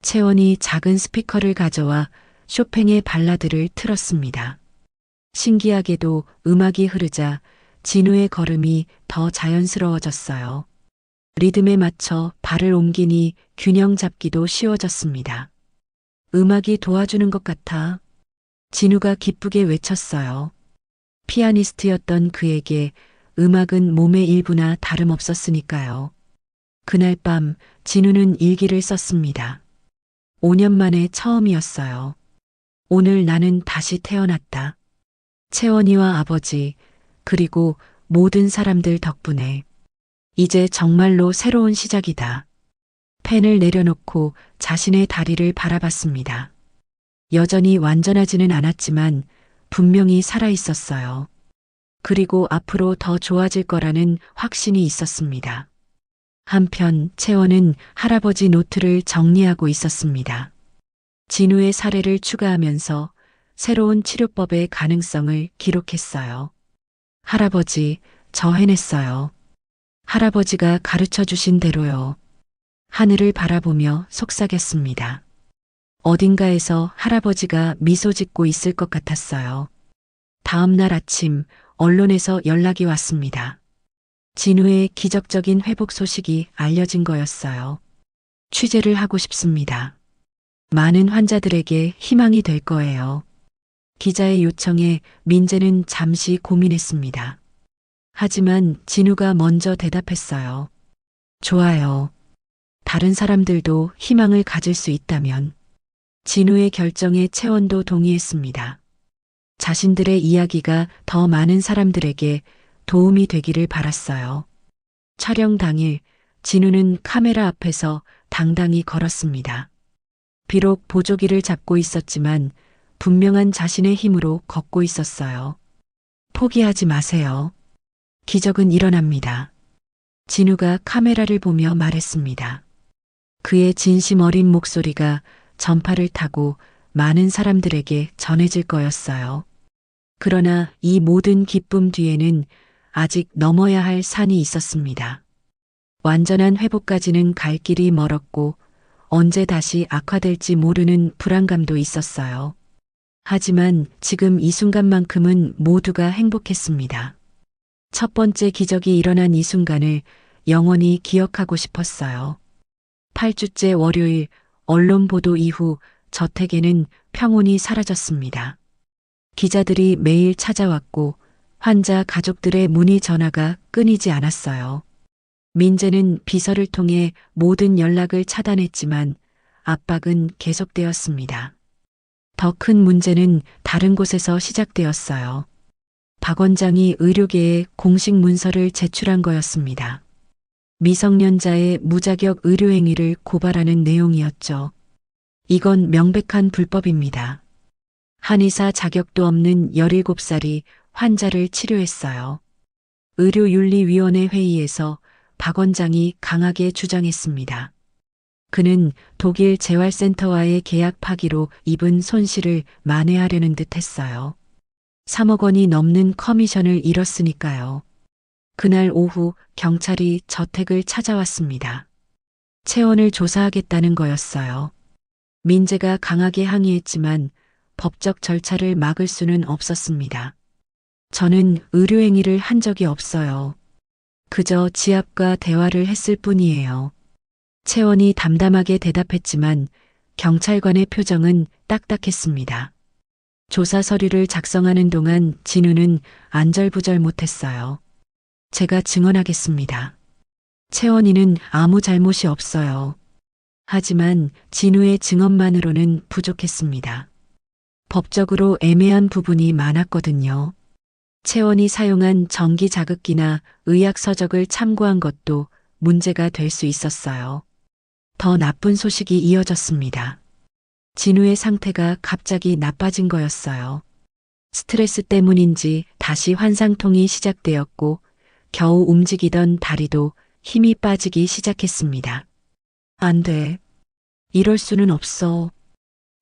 채원이 작은 스피커를 가져와 쇼팽의 발라드를 틀었습니다. 신기하게도 음악이 흐르자 진우의 걸음이 더 자연스러워졌어요. 리듬에 맞춰 발을 옮기니 균형 잡기도 쉬워졌습니다. 음악이 도와주는 것 같아. 진우가 기쁘게 외쳤어요. 피아니스트였던 그에게 음악은 몸의 일부나 다름없었으니까요. 그날 밤 진우는 일기를 썼습니다. 5년 만에 처음이었어요. 오늘 나는 다시 태어났다. 채원이와 아버지, 그리고 모든 사람들 덕분에. 이제 정말로 새로운 시작이다. 펜을 내려놓고 자신의 다리를 바라봤습니다. 여전히 완전하지는 않았지만 분명히 살아있었어요. 그리고 앞으로 더 좋아질 거라는 확신이 있었습니다. 한편 채원은 할아버지 노트를 정리하고 있었습니다. 진우의 사례를 추가하면서 새로운 치료법의 가능성을 기록했어요. 할아버지, 저 해냈어요. 할아버지가 가르쳐 주신 대로요. 하늘을 바라보며 속삭였습니다. 어딘가에서 할아버지가 미소 짓고 있을 것 같았어요. 다음 날 아침 언론에서 연락이 왔습니다. 진우의 기적적인 회복 소식이 알려진 거였어요. 취재를 하고 싶습니다. 많은 환자들에게 희망이 될 거예요. 기자의 요청에 민재는 잠시 고민했습니다. 하지만 진우가 먼저 대답했어요. 좋아요. 다른 사람들도 희망을 가질 수 있다면. 진우의 결정에 채원도 동의했습니다. 자신들의 이야기가 더 많은 사람들에게 도움이 되기를 바랐어요. 촬영 당일 진우는 카메라 앞에서 당당히 걸었습니다. 비록 보조기를 잡고 있었지만 분명한 자신의 힘으로 걷고 있었어요. 포기하지 마세요. 기적은 일어납니다. 진우가 카메라를 보며 말했습니다. 그의 진심 어린 목소리가 전파를 타고 많은 사람들에게 전해질 거였어요. 그러나 이 모든 기쁨 뒤에는 아직 넘어야 할 산이 있었습니다. 완전한 회복까지는 갈 길이 멀었고 언제 다시 악화될지 모르는 불안감도 있었어요. 하지만 지금 이 순간만큼은 모두가 행복했습니다. 첫 번째 기적이 일어난 이 순간을 영원히 기억하고 싶었어요. 8주째 월요일 언론 보도 이후 저택에는 평온이 사라졌습니다. 기자들이 매일 찾아왔고 환자 가족들의 문의 전화가 끊이지 않았어요. 민재는 비서를 통해 모든 연락을 차단했지만 압박은 계속되었습니다. 더 큰 문제는 다른 곳에서 시작되었어요. 박 원장이 의료계에 공식 문서를 제출한 거였습니다. 미성년자의 무자격 의료행위를 고발하는 내용이었죠. 이건 명백한 불법입니다. 한의사 자격도 없는 17살이 환자를 치료했어요. 의료윤리위원회 회의에서 박 원장이 강하게 주장했습니다. 그는 독일 재활센터와의 계약 파기로 입은 손실을 만회하려는 듯 했어요. 3억 원이 넘는 커미션을 잃었으니까요. 그날 오후 경찰이 저택을 찾아왔습니다. 채원을 조사하겠다는 거였어요. 민재가 강하게 항의했지만 법적 절차를 막을 수는 없었습니다. 저는 의료행위를 한 적이 없어요. 그저 지압과 대화를 했을 뿐이에요. 채원이 담담하게 대답했지만 경찰관의 표정은 딱딱했습니다. 조사 서류를 작성하는 동안 진우는 안절부절 못했어요. 제가 증언하겠습니다. 채원이는 아무 잘못이 없어요. 하지만 진우의 증언만으로는 부족했습니다. 법적으로 애매한 부분이 많았거든요. 채원이 사용한 전기 자극기나 의학 서적을 참고한 것도 문제가 될 수 있었어요. 더 나쁜 소식이 이어졌습니다. 진우의 상태가 갑자기 나빠진 거였어요. 스트레스 때문인지 다시 환상통이 시작되었고 겨우 움직이던 다리도 힘이 빠지기 시작했습니다. 안 돼. 이럴 수는 없어.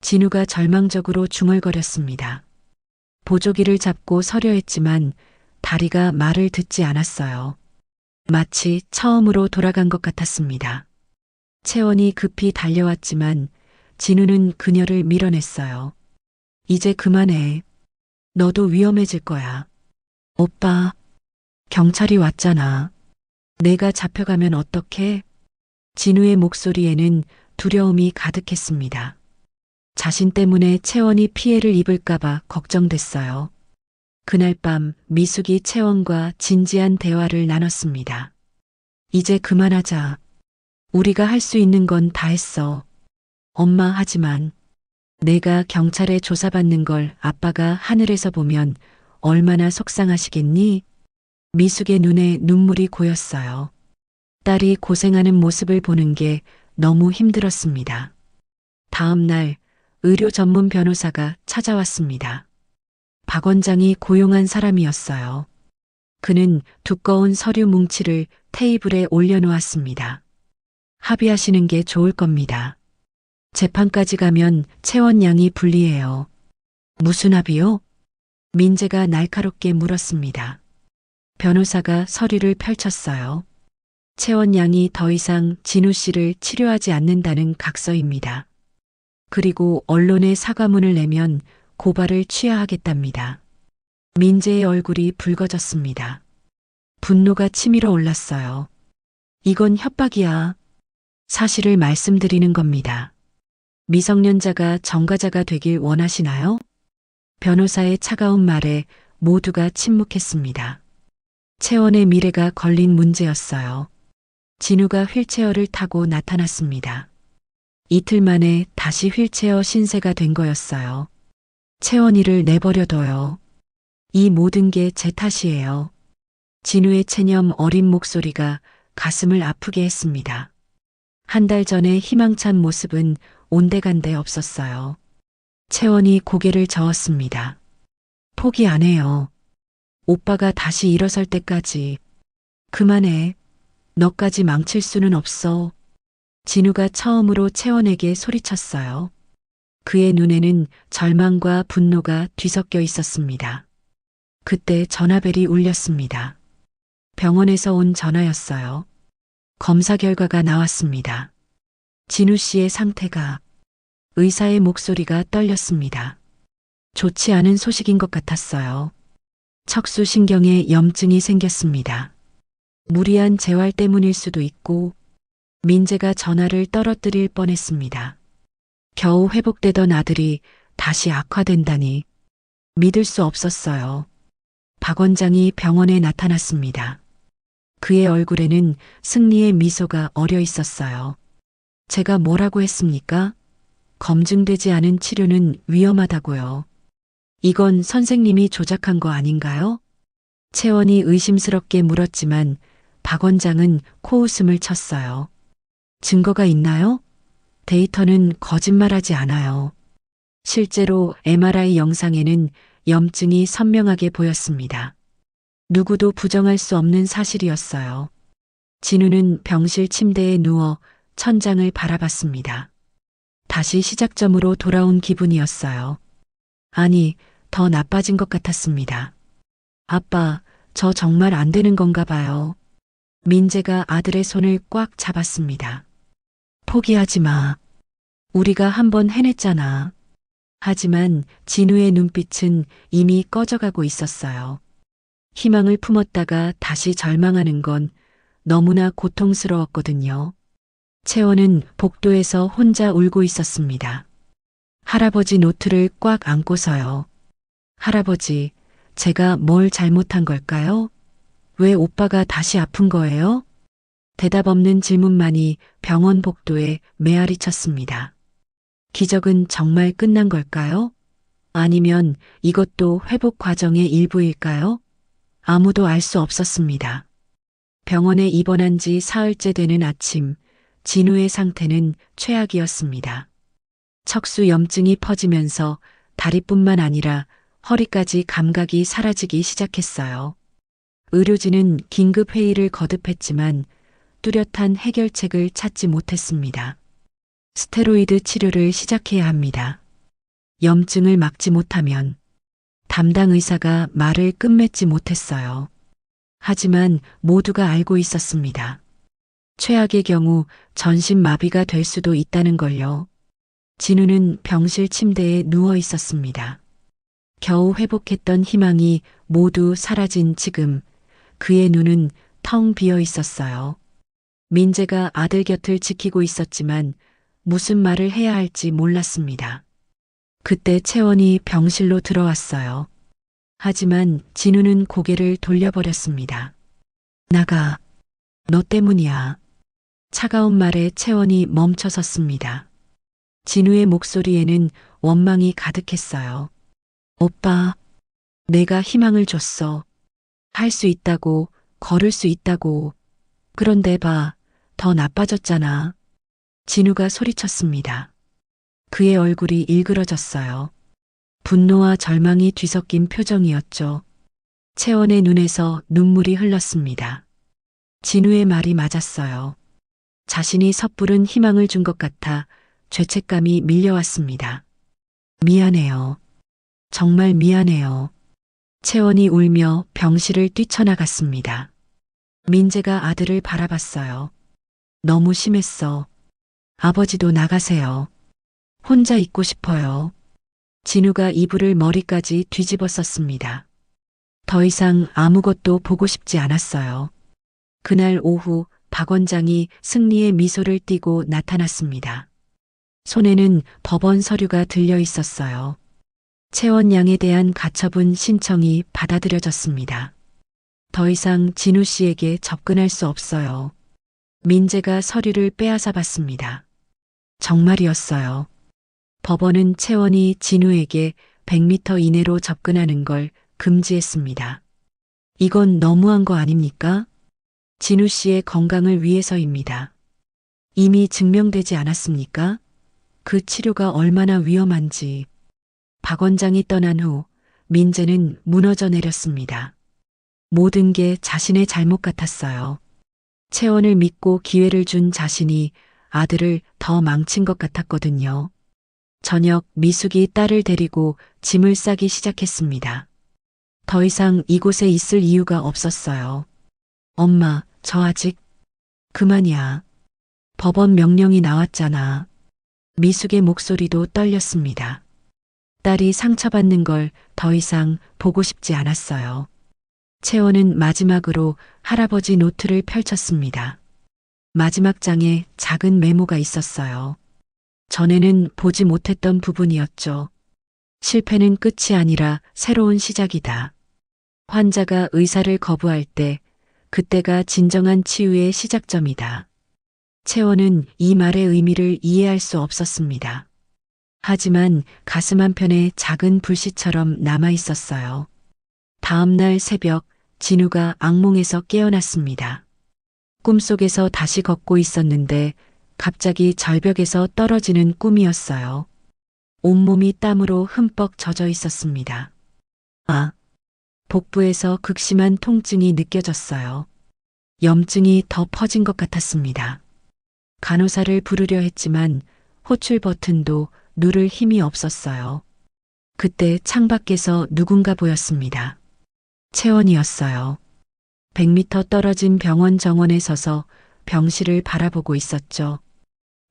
진우가 절망적으로 중얼거렸습니다. 보조기를 잡고 서려 했지만 다리가 말을 듣지 않았어요. 마치 처음으로 돌아간 것 같았습니다. 채원이 급히 달려왔지만 진우는 그녀를 밀어냈어요. 이제 그만해. 너도 위험해질 거야. 오빠, 경찰이 왔잖아. 내가 잡혀가면 어떡해? 진우의 목소리에는 두려움이 가득했습니다. 자신 때문에 채원이 피해를 입을까봐 걱정됐어요. 그날 밤 미숙이 채원과 진지한 대화를 나눴습니다. 이제 그만하자. 우리가 할 수 있는 건 다 했어. 엄마 하지만 내가 경찰에 조사받는 걸 아빠가 하늘에서 보면 얼마나 속상하시겠니? 미숙의 눈에 눈물이 고였어요. 딸이 고생하는 모습을 보는 게 너무 힘들었습니다. 다음 날 의료 전문 변호사가 찾아왔습니다. 박 원장이 고용한 사람이었어요. 그는 두꺼운 서류 뭉치를 테이블에 올려놓았습니다. 합의하시는 게 좋을 겁니다. 재판까지 가면 채원 양이 불리해요. 무슨 합의요? 민재가 날카롭게 물었습니다. 변호사가 서류를 펼쳤어요. 채원 양이 더 이상 진우 씨를 치료하지 않는다는 각서입니다. 그리고 언론에 사과문을 내면 고발을 취하하겠답니다. 민재의 얼굴이 붉어졌습니다. 분노가 치밀어 올랐어요. 이건 협박이야. 사실을 말씀드리는 겁니다. 미성년자가 전과자가 되길 원하시나요? 변호사의 차가운 말에 모두가 침묵했습니다. 채원의 미래가 걸린 문제였어요. 진우가 휠체어를 타고 나타났습니다. 이틀 만에 다시 휠체어 신세가 된 거였어요. 채원이를 내버려둬요. 이 모든 게 제 탓이에요. 진우의 체념 어린 목소리가 가슴을 아프게 했습니다. 한 달 전의 희망찬 모습은 온데간데 없었어요. 채원이 고개를 저었습니다. 포기 안 해요. 오빠가 다시 일어설 때까지. 그만해. 너까지 망칠 수는 없어. 진우가 처음으로 채원에게 소리쳤어요. 그의 눈에는 절망과 분노가 뒤섞여 있었습니다. 그때 전화벨이 울렸습니다. 병원에서 온 전화였어요. 검사 결과가 나왔습니다. 진우 씨의 상태가. 의사의 목소리가 떨렸습니다. 좋지 않은 소식인 것 같았어요. 척수신경에 염증이 생겼습니다. 무리한 재활 때문일 수도 있고 민재가 전화를 떨어뜨릴 뻔했습니다. 겨우 회복되던 아들이 다시 악화된다니 믿을 수 없었어요. 박 원장이 병원에 나타났습니다. 그의 얼굴에는 승리의 미소가 어려 있었어요. 제가 뭐라고 했습니까? 검증되지 않은 치료는 위험하다고요. 이건 선생님이 조작한 거 아닌가요? 채원이 의심스럽게 물었지만 박 원장은 코웃음을 쳤어요. 증거가 있나요? 데이터는 거짓말하지 않아요. 실제로 MRI 영상에는 염증이 선명하게 보였습니다. 누구도 부정할 수 없는 사실이었어요. 진우는 병실 침대에 누워 천장을 바라봤습니다. 다시 시작점으로 돌아온 기분이었어요. 아니, 더 나빠진 것 같았습니다. 아빠, 저 정말 안 되는 건가 봐요. 민재가 아들의 손을 꽉 잡았습니다. 포기하지 마. 우리가 한번 해냈잖아. 하지만 진우의 눈빛은 이미 꺼져가고 있었어요. 희망을 품었다가 다시 절망하는 건 너무나 고통스러웠거든요. 채원은 복도에서 혼자 울고 있었습니다. 할아버지 노트를 꽉 안고서요. 할아버지, 제가 뭘 잘못한 걸까요? 왜 오빠가 다시 아픈 거예요? 대답 없는 질문만이 병원 복도에 메아리 쳤습니다. 기적은 정말 끝난 걸까요? 아니면 이것도 회복 과정의 일부일까요? 아무도 알 수 없었습니다. 병원에 입원한 지 사흘째 되는 아침, 진우의 상태는 최악이었습니다. 척수 염증이 퍼지면서 다리뿐만 아니라 허리까지 감각이 사라지기 시작했어요. 의료진은 긴급 회의를 거듭했지만 뚜렷한 해결책을 찾지 못했습니다. 스테로이드 치료를 시작해야 합니다. 염증을 막지 못하면 담당 의사가 말을 끝맺지 못했어요. 하지만 모두가 알고 있었습니다. 최악의 경우 전신마비가 될 수도 있다는 걸요. 진우는 병실 침대에 누워 있었습니다. 겨우 회복했던 희망이 모두 사라진 지금 그의 눈은 텅 비어 있었어요. 민재가 아들 곁을 지키고 있었지만 무슨 말을 해야 할지 몰랐습니다. 그때 채원이 병실로 들어왔어요. 하지만 진우는 고개를 돌려버렸습니다. 나가. 너 때문이야. 차가운 말에 채원이 멈춰섰습니다. 진우의 목소리에는 원망이 가득했어요. 오빠, 내가 희망을 줬어. 할 수 있다고, 걸을 수 있다고. 그런데 봐, 더 나빠졌잖아. 진우가 소리쳤습니다. 그의 얼굴이 일그러졌어요. 분노와 절망이 뒤섞인 표정이었죠. 채원의 눈에서 눈물이 흘렀습니다. 진우의 말이 맞았어요. 자신이 섣부른 희망을 준 것 같아 죄책감이 밀려왔습니다. 미안해요. 정말 미안해요. 채원이 울며 병실을 뛰쳐나갔습니다. 민재가 아들을 바라봤어요. 너무 심했어. 아버지도 나가세요. 혼자 있고 싶어요. 진우가 이불을 머리까지 뒤집어 썼습니다. 더 이상 아무것도 보고 싶지 않았어요. 그날 오후 박 원장이 승리의 미소를 띠고 나타났습니다. 손에는 법원 서류가 들려 있었어요. 채원 양에 대한 가처분 신청이 받아들여졌습니다. 더 이상 진우 씨에게 접근할 수 없어요. 민재가 서류를 빼앗아 봤습니다. 정말이었어요. 법원은 채원이 진우에게 100m 이내로 접근하는 걸 금지했습니다. 이건 너무한 거 아닙니까? 진우 씨의 건강을 위해서입니다. 이미 증명되지 않았습니까? 그 치료가 얼마나 위험한지. 박 원장이 떠난 후 민재는 무너져 내렸습니다. 모든 게 자신의 잘못 같았어요. 채원을 믿고 기회를 준 자신이 아들을 더 망친 것 같았거든요. 저녁 미숙이 딸을 데리고 짐을 싸기 시작했습니다. 더 이상 이곳에 있을 이유가 없었어요. 엄마, 저 아직 그만이야. 법원 명령이 나왔잖아. 미숙의 목소리도 떨렸습니다. 딸이 상처받는 걸 더 이상 보고 싶지 않았어요. 채원은 마지막으로 할아버지 노트를 펼쳤습니다. 마지막 장에 작은 메모가 있었어요. 전에는 보지 못했던 부분이었죠. 실패는 끝이 아니라 새로운 시작이다. 환자가 의사를 거부할 때 그때가 진정한 치유의 시작점이다. 채원은 이 말의 의미를 이해할 수 없었습니다. 하지만 가슴 한편에 작은 불씨처럼 남아 있었어요. 다음 날 새벽 진우가 악몽에서 깨어났습니다. 꿈속에서 다시 걷고 있었는데 갑자기 절벽에서 떨어지는 꿈이었어요. 온몸이 땀으로 흠뻑 젖어 있었습니다. 복부에서 극심한 통증이 느껴졌어요. 염증이 더 퍼진 것 같았습니다. 간호사를 부르려 했지만 호출 버튼도 누를 힘이 없었어요. 그때 창밖에서 누군가 보였습니다. 채원이었어요. 100m 떨어진 병원 정원에 서서 병실을 바라보고 있었죠.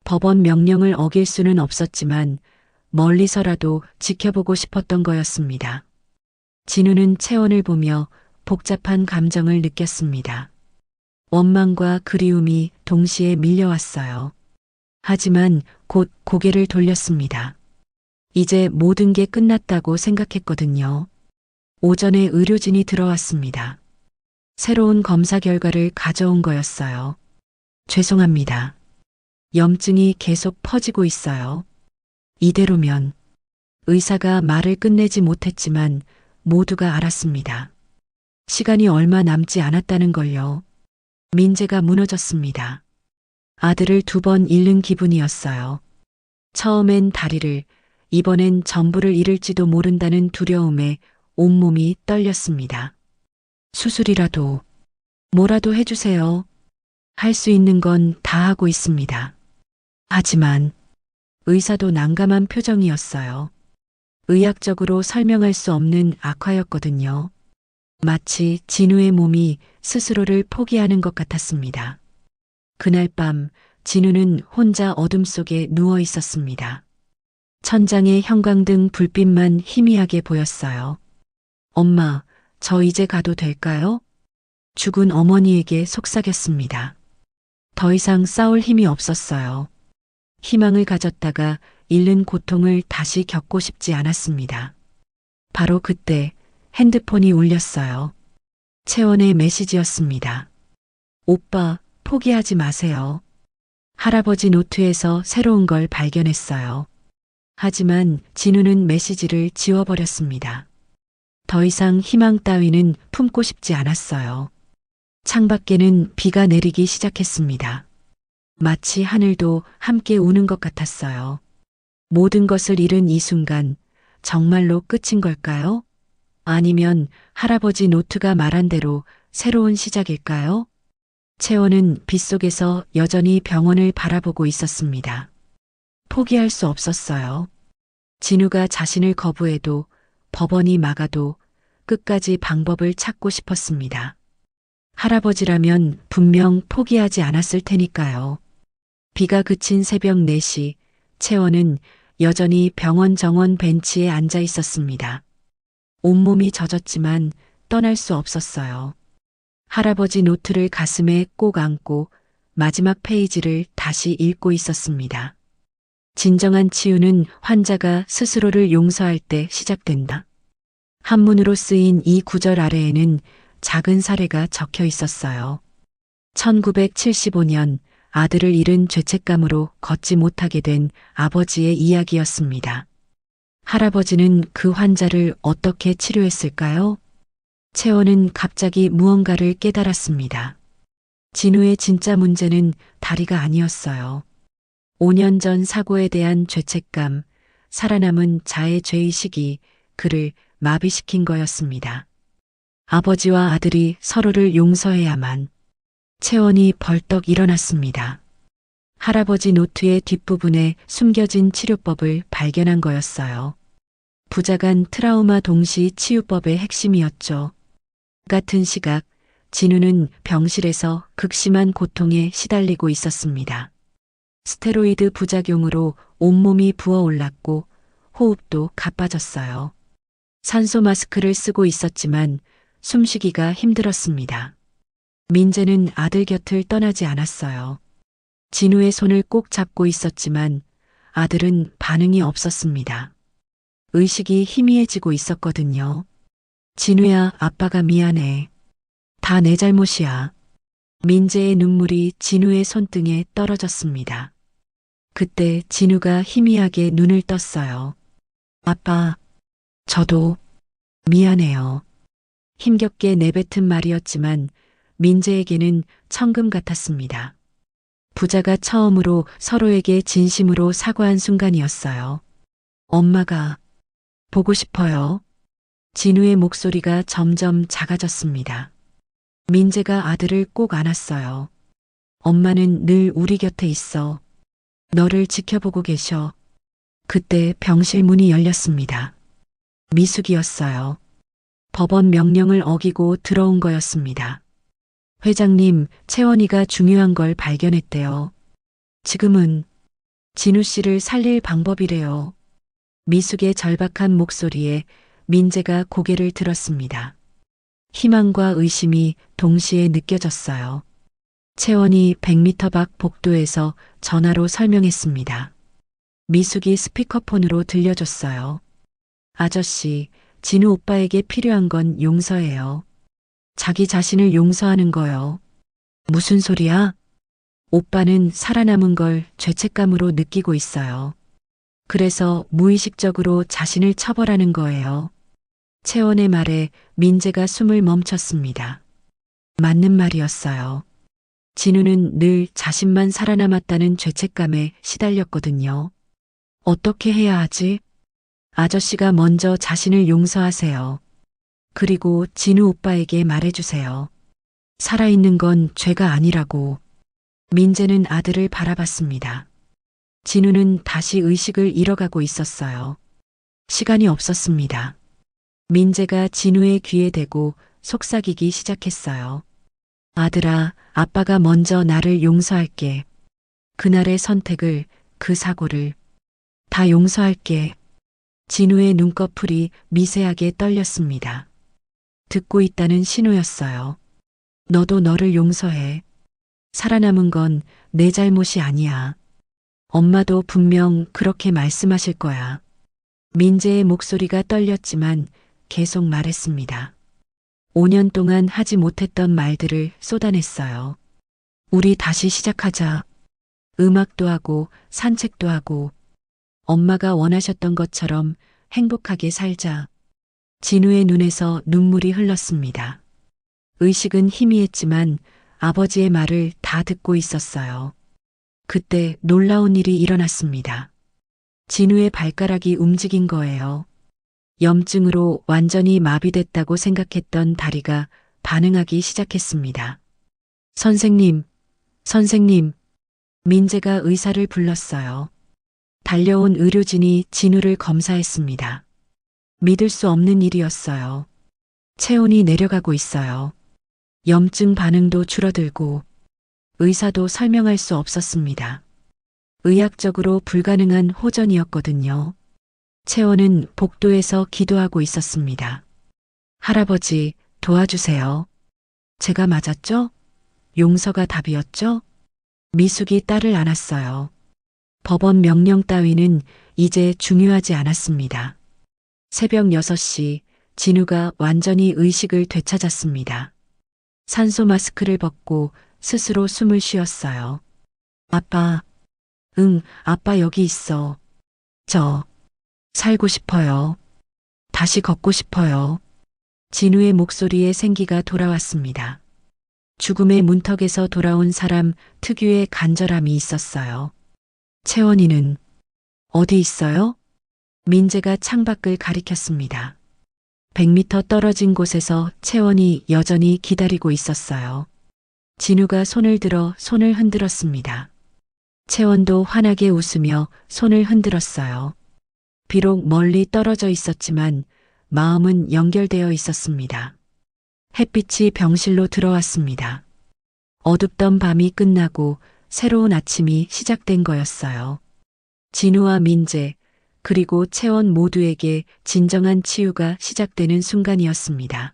법원 명령을 어길 수는 없었지만 멀리서라도 지켜보고 싶었던 거였습니다. 진우는 채원을 보며 복잡한 감정을 느꼈습니다. 원망과 그리움이 동시에 밀려왔어요. 하지만 곧 고개를 돌렸습니다. 이제 모든 게 끝났다고 생각했거든요. 오전에 의료진이 들어왔습니다. 새로운 검사 결과를 가져온 거였어요. 죄송합니다. 염증이 계속 퍼지고 있어요. 이대로면 의사가 말을 끝내지 못했지만 모두가 알았습니다. 시간이 얼마 남지 않았다는 걸요. 민재가 무너졌습니다. 아들을 2번 잃는 기분이었어요. 처음엔 다리를, 이번엔 전부를 잃을지도 모른다는 두려움에 온몸이 떨렸습니다. 수술이라도, 뭐라도 해주세요. 할 수 있는 건 다 하고 있습니다. 하지만 의사도 난감한 표정이었어요. 의학적으로 설명할 수 없는 악화였거든요. 마치 진우의 몸이 스스로를 포기하는 것 같았습니다. 그날 밤 진우는 혼자 어둠 속에 누워 있었습니다. 천장에 형광등 불빛만 희미하게 보였어요. 엄마, 저 이제 가도 될까요? 죽은 어머니에게 속삭였습니다. 더 이상 싸울 힘이 없었어요. 희망을 가졌다가 잃는 고통을 다시 겪고 싶지 않았습니다. 바로 그때 핸드폰이 울렸어요. 채원의 메시지였습니다. 오빠, 포기하지 마세요. 할아버지 노트에서 새로운 걸 발견했어요. 하지만 진우는 메시지를 지워버렸습니다. 더 이상 희망 따위는 품고 싶지 않았어요. 창밖에는 비가 내리기 시작했습니다. 마치 하늘도 함께 우는 것 같았어요. 모든 것을 잃은 이 순간 정말로 끝인 걸까요? 아니면 할아버지 노트가 말한 대로 새로운 시작일까요? 채원은 빗속에서 여전히 병원을 바라보고 있었습니다. 포기할 수 없었어요. 진우가 자신을 거부해도 법원이 막아도 끝까지 방법을 찾고 싶었습니다. 할아버지라면 분명 포기하지 않았을 테니까요. 비가 그친 새벽 4시, 채원은 여전히 병원 정원 벤치에 앉아 있었습니다. 온몸이 젖었지만 떠날 수 없었어요. 할아버지 노트를 가슴에 꼭 안고 마지막 페이지를 다시 읽고 있었습니다. 진정한 치유는 환자가 스스로를 용서할 때 시작된다. 한문으로 쓰인 이 구절 아래에는 작은 사례가 적혀 있었어요. 1975년 아들을 잃은 죄책감으로 걷지 못하게 된 아버지의 이야기였습니다. 할아버지는 그 환자를 어떻게 치료했을까요? 채원은 갑자기 무언가를 깨달았습니다. 진우의 진짜 문제는 다리가 아니었어요. 5년 전 사고에 대한 죄책감, 살아남은 자의 죄의식이 그를 마비시킨 거였습니다. 아버지와 아들이 서로를 용서해야만. 채원이 벌떡 일어났습니다. 할아버지 노트의 뒷부분에 숨겨진 치료법을 발견한 거였어요. 부작한 트라우마 동시 치유법의 핵심이었죠. 같은 시각, 진우는 병실에서 극심한 고통에 시달리고 있었습니다. 스테로이드 부작용으로 온몸이 부어올랐고 호흡도 가빠졌어요. 산소 마스크를 쓰고 있었지만 숨쉬기가 힘들었습니다. 민재는 아들 곁을 떠나지 않았어요. 진우의 손을 꼭 잡고 있었지만 아들은 반응이 없었습니다. 의식이 희미해지고 있었거든요. 진우야, 아빠가 미안해. 다 내 잘못이야. 민재의 눈물이 진우의 손등에 떨어졌습니다. 그때 진우가 희미하게 눈을 떴어요. 아빠, 저도 미안해요. 힘겹게 내뱉은 말이었지만 민재에게는 천금 같았습니다. 부자가 처음으로 서로에게 진심으로 사과한 순간이었어요. 엄마가 보고 싶어요. 진우의 목소리가 점점 작아졌습니다. 민재가 아들을 꼭 안았어요. 엄마는 늘 우리 곁에 있어. 너를 지켜보고 계셔. 그때 병실 문이 열렸습니다. 미숙이었어요. 법원 명령을 어기고 들어온 거였습니다. 회장님, 채원이가 중요한 걸 발견했대요. 지금은 진우 씨를 살릴 방법이래요. 미숙의 절박한 목소리에 민재가 고개를 들었습니다. 희망과 의심이 동시에 느껴졌어요. 채원이 100m 밖 복도에서 전화로 설명했습니다. 미숙이 스피커폰으로 들려줬어요. 아저씨, 진우 오빠에게 필요한 건 용서예요. 자기 자신을 용서하는 거요. 무슨 소리야? 오빠는 살아남은 걸 죄책감으로 느끼고 있어요. 그래서 무의식적으로 자신을 처벌하는 거예요. 채원의 말에 민재가 숨을 멈췄습니다. 맞는 말이었어요. 진우는 늘 자신만 살아남았다는 죄책감에 시달렸거든요. 어떻게 해야 하지? 아저씨가 먼저 자신을 용서하세요. 그리고 진우 오빠에게 말해주세요. 살아있는 건 죄가 아니라고. 민재는 아들을 바라봤습니다. 진우는 다시 의식을 잃어가고 있었어요. 시간이 없었습니다. 민재가 진우의 귀에 대고 속삭이기 시작했어요. 아들아, 아빠가 먼저 나를 용서할게. 그날의 선택을, 그 사고를 다 용서할게. 진우의 눈꺼풀이 미세하게 떨렸습니다. 듣고 있다는 신호였어요. 너도 너를 용서해. 살아남은 건 내 잘못이 아니야. 엄마도 분명 그렇게 말씀하실 거야. 민재의 목소리가 떨렸지만 계속 말했습니다. 5년 동안 하지 못했던 말들을 쏟아냈어요. 우리 다시 시작하자. 음악도 하고 산책도 하고 엄마가 원하셨던 것처럼 행복하게 살자. 진우의 눈에서 눈물이 흘렀습니다. 의식은 희미했지만 아버지의 말을 다 듣고 있었어요. 그때 놀라운 일이 일어났습니다. 진우의 발가락이 움직인 거예요. 염증으로 완전히 마비됐다고 생각했던 다리가 반응하기 시작했습니다. 선생님, 선생님. 민재가 의사를 불렀어요. 달려온 의료진이 진우를 검사했습니다. 믿을 수 없는 일이었어요. 체온이 내려가고 있어요. 염증 반응도 줄어들고 의사도 설명할 수 없었습니다. 의학적으로 불가능한 호전이었거든요. 채원은 복도에서 기도하고 있었습니다. 할아버지, 도와주세요. 제가 맞았죠? 용서가 답이었죠? 미숙이 딸을 안았어요. 법원 명령 따위는 이제 중요하지 않았습니다. 새벽 6시 진우가 완전히 의식을 되찾았습니다. 산소 마스크를 벗고 스스로 숨을 쉬었어요. 아빠, 응, 아빠 여기 있어. 저, 살고 싶어요. 다시 걷고 싶어요. 진우의 목소리에 생기가 돌아왔습니다. 죽음의 문턱에서 돌아온 사람 특유의 간절함이 있었어요. 채원이는 어디 있어요? 민재가 창밖을 가리켰습니다. 100m 떨어진 곳에서 채원이 여전히 기다리고 있었어요. 진우가 손을 들어 손을 흔들었습니다. 채원도 환하게 웃으며 손을 흔들었어요. 비록 멀리 떨어져 있었지만 마음은 연결되어 있었습니다. 햇빛이 병실로 들어왔습니다. 어둡던 밤이 끝나고 새로운 아침이 시작된 거였어요. 진우와 민재, 그리고 채원 모두에게 진정한 치유가 시작되는 순간이었습니다.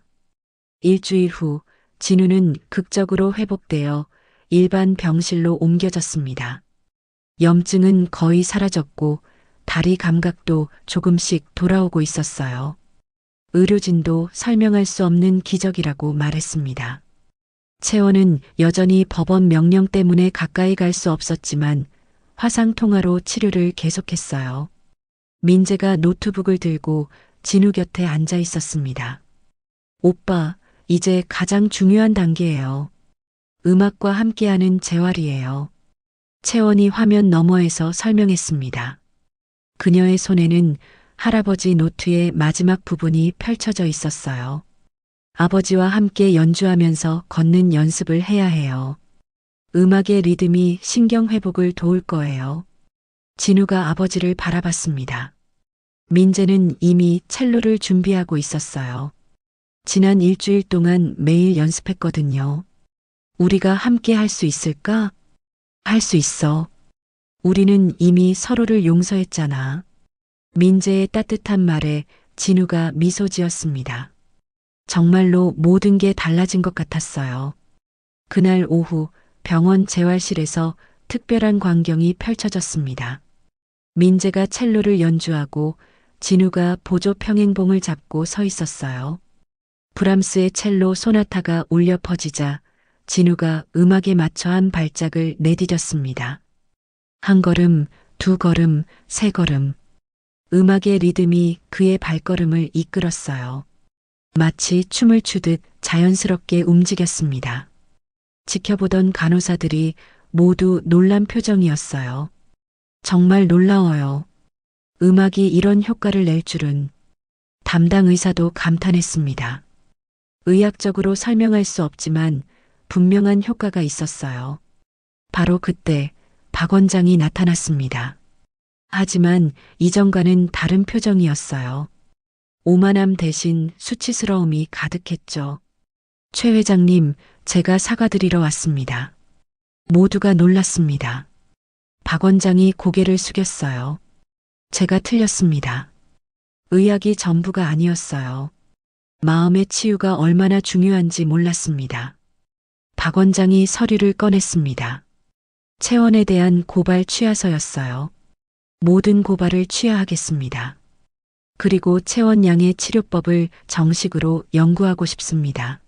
일주일 후 진우는 극적으로 회복되어 일반 병실로 옮겨졌습니다. 염증은 거의 사라졌고 다리 감각도 조금씩 돌아오고 있었어요. 의료진도 설명할 수 없는 기적이라고 말했습니다. 채원은 여전히 법원 명령 때문에 가까이 갈 수 없었지만 화상통화로 치료를 계속했어요. 민재가 노트북을 들고 진우 곁에 앉아 있었습니다. 오빠, 이제 가장 중요한 단계예요. 음악과 함께하는 재활이에요. 채원이 화면 너머에서 설명했습니다. 그녀의 손에는 할아버지 노트의 마지막 부분이 펼쳐져 있었어요. 아버지와 함께 연주하면서 걷는 연습을 해야 해요. 음악의 리듬이 신경 회복을 도울 거예요. 진우가 아버지를 바라봤습니다. 민재는 이미 첼로를 준비하고 있었어요. 지난 일주일 동안 매일 연습했거든요. 우리가 함께 할 수 있을까? 할 수 있어. 우리는 이미 서로를 용서했잖아. 민재의 따뜻한 말에 진우가 미소 지었습니다. 정말로 모든 게 달라진 것 같았어요. 그날 오후 병원 재활실에서 특별한 광경이 펼쳐졌습니다. 민재가 첼로를 연주하고 진우가 보조 평행봉을 잡고 서 있었어요. 브람스의 첼로 소나타가 울려 퍼지자 진우가 음악에 맞춰 한 발작을 내디뎠습니다. 한 걸음, 두 걸음, 세 걸음. 음악의 리듬이 그의 발걸음을 이끌었어요. 마치 춤을 추듯 자연스럽게 움직였습니다. 지켜보던 간호사들이 모두 놀란 표정이었어요. 정말 놀라워요. 음악이 이런 효과를 낼 줄은. 담당 의사도 감탄했습니다. 의학적으로 설명할 수 없지만 분명한 효과가 있었어요. 바로 그때 박 원장이 나타났습니다. 하지만 이전과는 다른 표정이었어요. 오만함 대신 수치스러움이 가득했죠. 최 회장님, 제가 사과드리러 왔습니다. 모두가 놀랐습니다. 박 원장이 고개를 숙였어요. 제가 틀렸습니다. 의학이 전부가 아니었어요. 마음의 치유가 얼마나 중요한지 몰랐습니다. 박 원장이 서류를 꺼냈습니다. 채원에 대한 고발 취하서였어요. 모든 고발을 취하하겠습니다. 그리고 채원 양의 치료법을 정식으로 연구하고 싶습니다.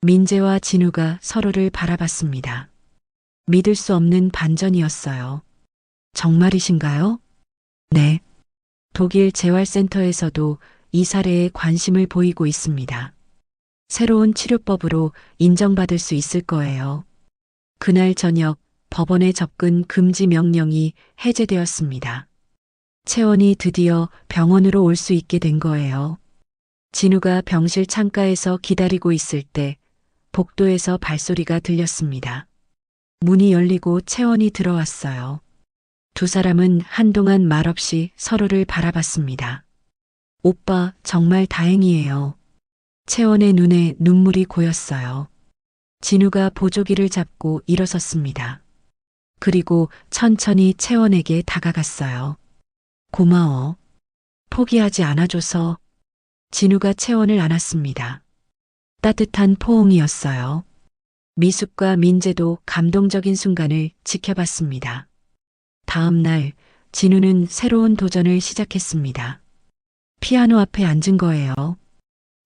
민재와 진우가 서로를 바라봤습니다. 믿을 수 없는 반전이었어요. 정말이신가요? 네. 독일 재활센터에서도 이 사례에 관심을 보이고 있습니다. 새로운 치료법으로 인정받을 수 있을 거예요. 그날 저녁 법원의 접근 금지 명령이 해제되었습니다. 채원이 드디어 병원으로 올 수 있게 된 거예요. 진우가 병실 창가에서 기다리고 있을 때 복도에서 발소리가 들렸습니다. 문이 열리고 채원이 들어왔어요. 두 사람은 한동안 말없이 서로를 바라봤습니다. 오빠, 정말 다행이에요. 채원의 눈에 눈물이 고였어요. 진우가 보조기를 잡고 일어섰습니다. 그리고 천천히 채원에게 다가갔어요. 고마워. 포기하지 않아줘서. 진우가 채원을 안았습니다. 따뜻한 포옹이었어요. 미숙과 민재도 감동적인 순간을 지켜봤습니다. 다음 날 진우는 새로운 도전을 시작했습니다. 피아노 앞에 앉은 거예요.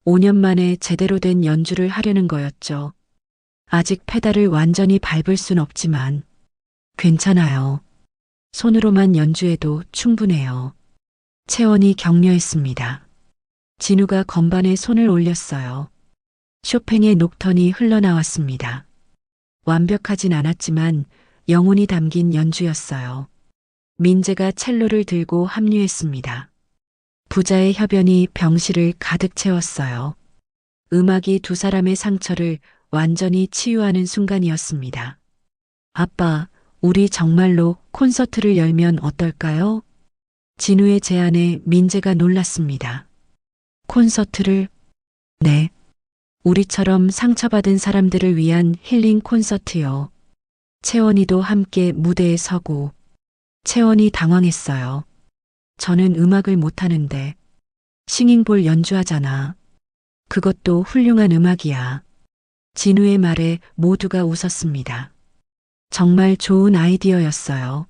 5년 만에 제대로 된 연주를 하려는 거였죠. 아직 페달을 완전히 밟을 순 없지만 괜찮아요. 손으로만 연주해도 충분해요. 채원이 격려했습니다. 진우가 건반에 손을 올렸어요. 쇼팽의 녹턴이 흘러나왔습니다. 완벽하진 않았지만 영혼이 담긴 연주였어요. 민재가 첼로를 들고 합류했습니다. 부자의 협연이 병실을 가득 채웠어요. 음악이 두 사람의 상처를 완전히 치유하는 순간이었습니다. 아빠, 우리 정말로 콘서트를 열면 어떨까요? 진우의 제안에 민재가 놀랐습니다. 콘서트를? 네. 우리처럼 상처받은 사람들을 위한 힐링 콘서트요. 채원이도 함께 무대에 서고. 채원이 당황했어요. 저는 음악을 못하는데. 싱잉볼 연주하잖아. 그것도 훌륭한 음악이야. 진우의 말에 모두가 웃었습니다. 정말 좋은 아이디어였어요.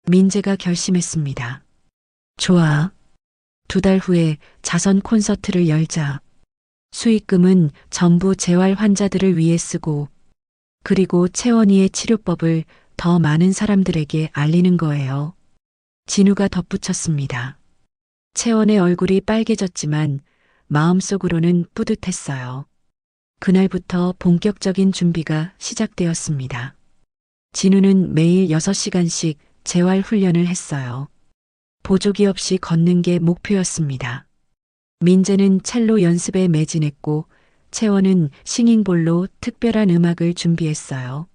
민재가 결심했습니다. 좋아. 2달 후에 자선 콘서트를 열자. 수익금은 전부 재활 환자들을 위해 쓰고, 그리고 채원이의 치료법을 더 많은 사람들에게 알리는 거예요. 진우가 덧붙였습니다. 채원의 얼굴이 빨개졌지만 마음속으로는 뿌듯했어요. 그날부터 본격적인 준비가 시작되었습니다. 진우는 매일 6시간씩 재활 훈련을 했어요. 보조기 없이 걷는 게 목표였습니다. 민재는 첼로 연습에 매진했고 채원은 싱잉볼로 특별한 음악을 준비했어요.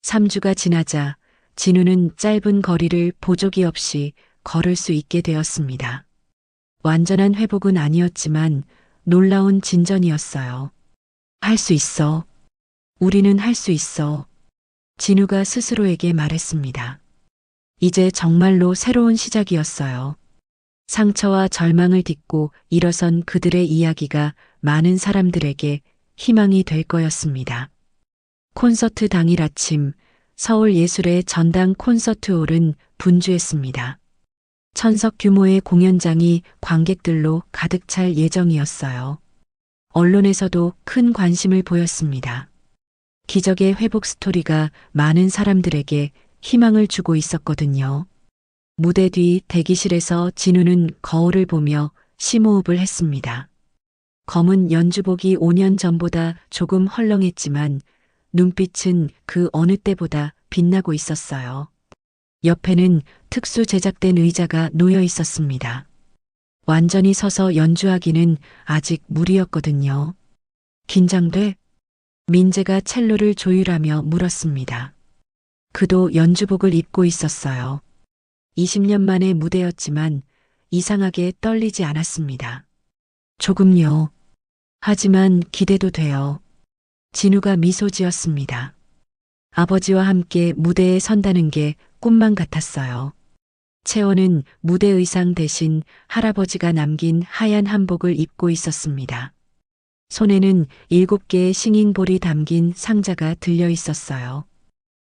3주가 지나자 진우는 짧은 거리를 보조기 없이 걸을 수 있게 되었습니다. 완전한 회복은 아니었지만 놀라운 진전이었어요. 할 수 있어. 우리는 할 수 있어. 진우가 스스로에게 말했습니다. 이제 정말로 새로운 시작이었어요. 상처와 절망을 딛고 일어선 그들의 이야기가 많은 사람들에게 희망이 될 거였습니다. 콘서트 당일 아침 서울예술의 전당 콘서트홀은 분주했습니다. 1000석 규모의 공연장이 관객들로 가득 찰 예정이었어요. 언론에서도 큰 관심을 보였습니다. 기적의 회복 스토리가 많은 사람들에게 희망을 주고 있었거든요. 무대 뒤 대기실에서 진우는 거울을 보며 심호흡을 했습니다. 검은 연주복이 5년 전보다 조금 헐렁했지만 눈빛은 그 어느 때보다 빛나고 있었어요. 옆에는 특수 제작된 의자가 놓여 있었습니다. 완전히 서서 연주하기는 아직 무리였거든요. 긴장돼? 민재가 첼로를 조율하며 물었습니다. 그도 연주복을 입고 있었어요. 20년 만의 무대였지만 이상하게 떨리지 않았습니다. 조금요. 하지만 기대도 돼요. 진우가 미소 지었습니다. 아버지와 함께 무대에 선다는 게 꿈만 같았어요. 채원은 무대 의상 대신 할아버지가 남긴 하얀 한복을 입고 있었습니다. 손에는 7개의 싱잉볼이 담긴 상자가 들려 있었어요.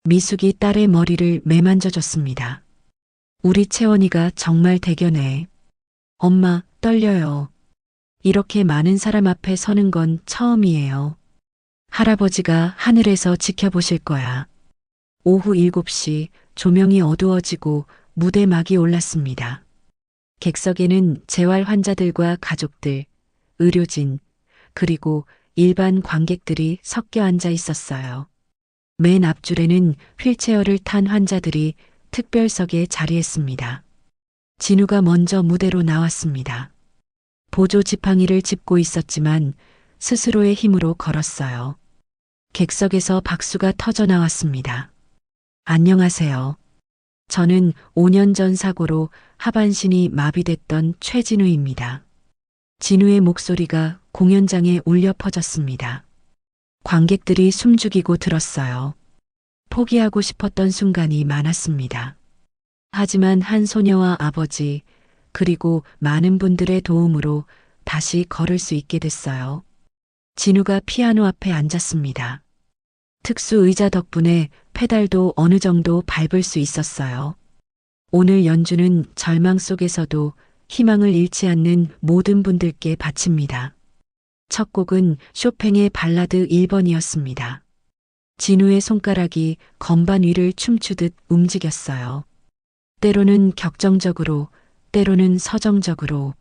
미숙이 딸의 머리를 매만져줬습니다. 우리 채원이가 정말 대견해. 엄마, 떨려요. 이렇게 많은 사람 앞에 서는 건 처음이에요. 할아버지가 하늘에서 지켜보실 거야. 오후 7시 조명이 어두워지고 무대막이 올랐습니다. 객석에는 재활 환자들과 가족들, 의료진, 그리고 일반 관객들이 섞여 앉아 있었어요. 맨 앞줄에는 휠체어를 탄 환자들이 특별석에 자리했습니다. 진우가 먼저 무대로 나왔습니다. 보조 지팡이를 짚고 있었지만 스스로의 힘으로 걸었어요. 객석에서 박수가 터져 나왔습니다. 안녕하세요. 저는 5년 전 사고로 하반신이 마비됐던 최진우입니다. 진우의 목소리가 공연장에 울려 퍼졌습니다. 관객들이 숨죽이고 들었어요. 포기하고 싶었던 순간이 많았습니다. 하지만 한 소녀와 아버지, 그리고 많은 분들의 도움으로 다시 걸을 수 있게 됐어요. 진우가 피아노 앞에 앉았습니다. 특수 의자 덕분에 페달도 어느 정도 밟을 수 있었어요. 오늘 연주는 절망 속에서도 희망을 잃지 않는 모든 분들께 바칩니다. 첫 곡은 쇼팽의 발라드 1번이었습니다. 진우의 손가락이 건반 위를 춤추듯 움직였어요. 때로는 격정적으로, 때로는 서정적으로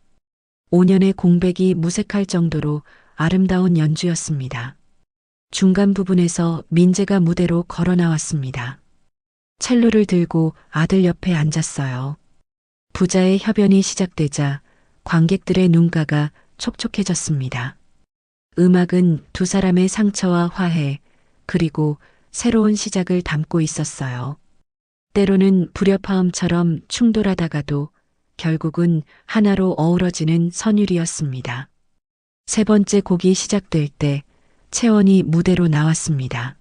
5년의 공백이 무색할 정도로 아름다운 연주였습니다. 중간 부분에서 민재가 무대로 걸어 나왔습니다. 첼로를 들고 아들 옆에 앉았어요. 부자의 협연이 시작되자 관객들의 눈가가 촉촉해졌습니다. 음악은 두 사람의 상처와 화해, 그리고 새로운 시작을 담고 있었어요. 때로는 불협화음처럼 충돌하다가도 결국은 하나로 어우러지는 선율이었습니다. 세 번째 곡이 시작될 때 채원이 무대로 나왔습니다.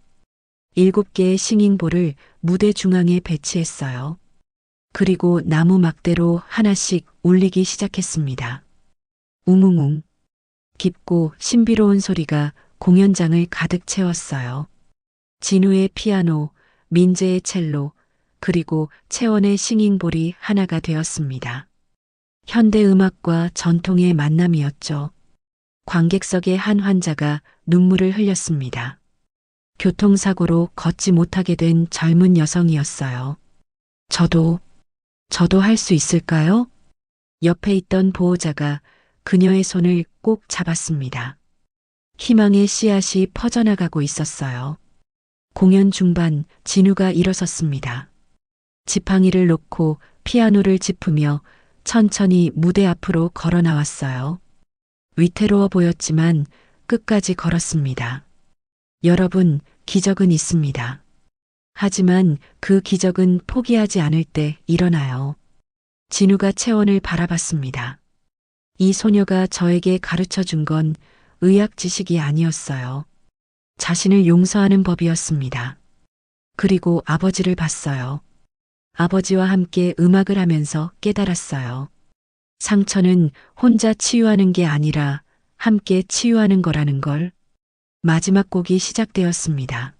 7개의 싱잉볼을 무대 중앙에 배치했어요. 그리고 나무 막대로 하나씩 울리기 시작했습니다. 웅웅웅. 깊고 신비로운 소리가 공연장을 가득 채웠어요. 진우의 피아노, 민재의 첼로, 그리고 채원의 싱잉볼이 하나가 되었습니다. 현대 음악과 전통의 만남이었죠. 관객석의 한 환자가 눈물을 흘렸습니다. 교통사고로 걷지 못하게 된 젊은 여성이었어요. 저도 할 수 있을까요? 옆에 있던 보호자가 그녀의 손을 꼭 잡았습니다. 희망의 씨앗이 퍼져나가고 있었어요. 공연 중반 진우가 일어섰습니다. 지팡이를 놓고 피아노를 짚으며 천천히 무대 앞으로 걸어 나왔어요. 위태로워 보였지만 끝까지 걸었습니다. 여러분, 기적은 있습니다. 하지만 그 기적은 포기하지 않을 때 일어나요. 진우가 채원을 바라봤습니다. 이 소녀가 저에게 가르쳐 준 건 의학 지식이 아니었어요. 자신을 용서하는 법이었습니다. 그리고 아버지를 봤어요. 아버지와 함께 음악을 하면서 깨달았어요. 상처는 혼자 치유하는 게 아니라 함께 치유하는 거라는 걸. 마지막 곡이 시작되었습니다.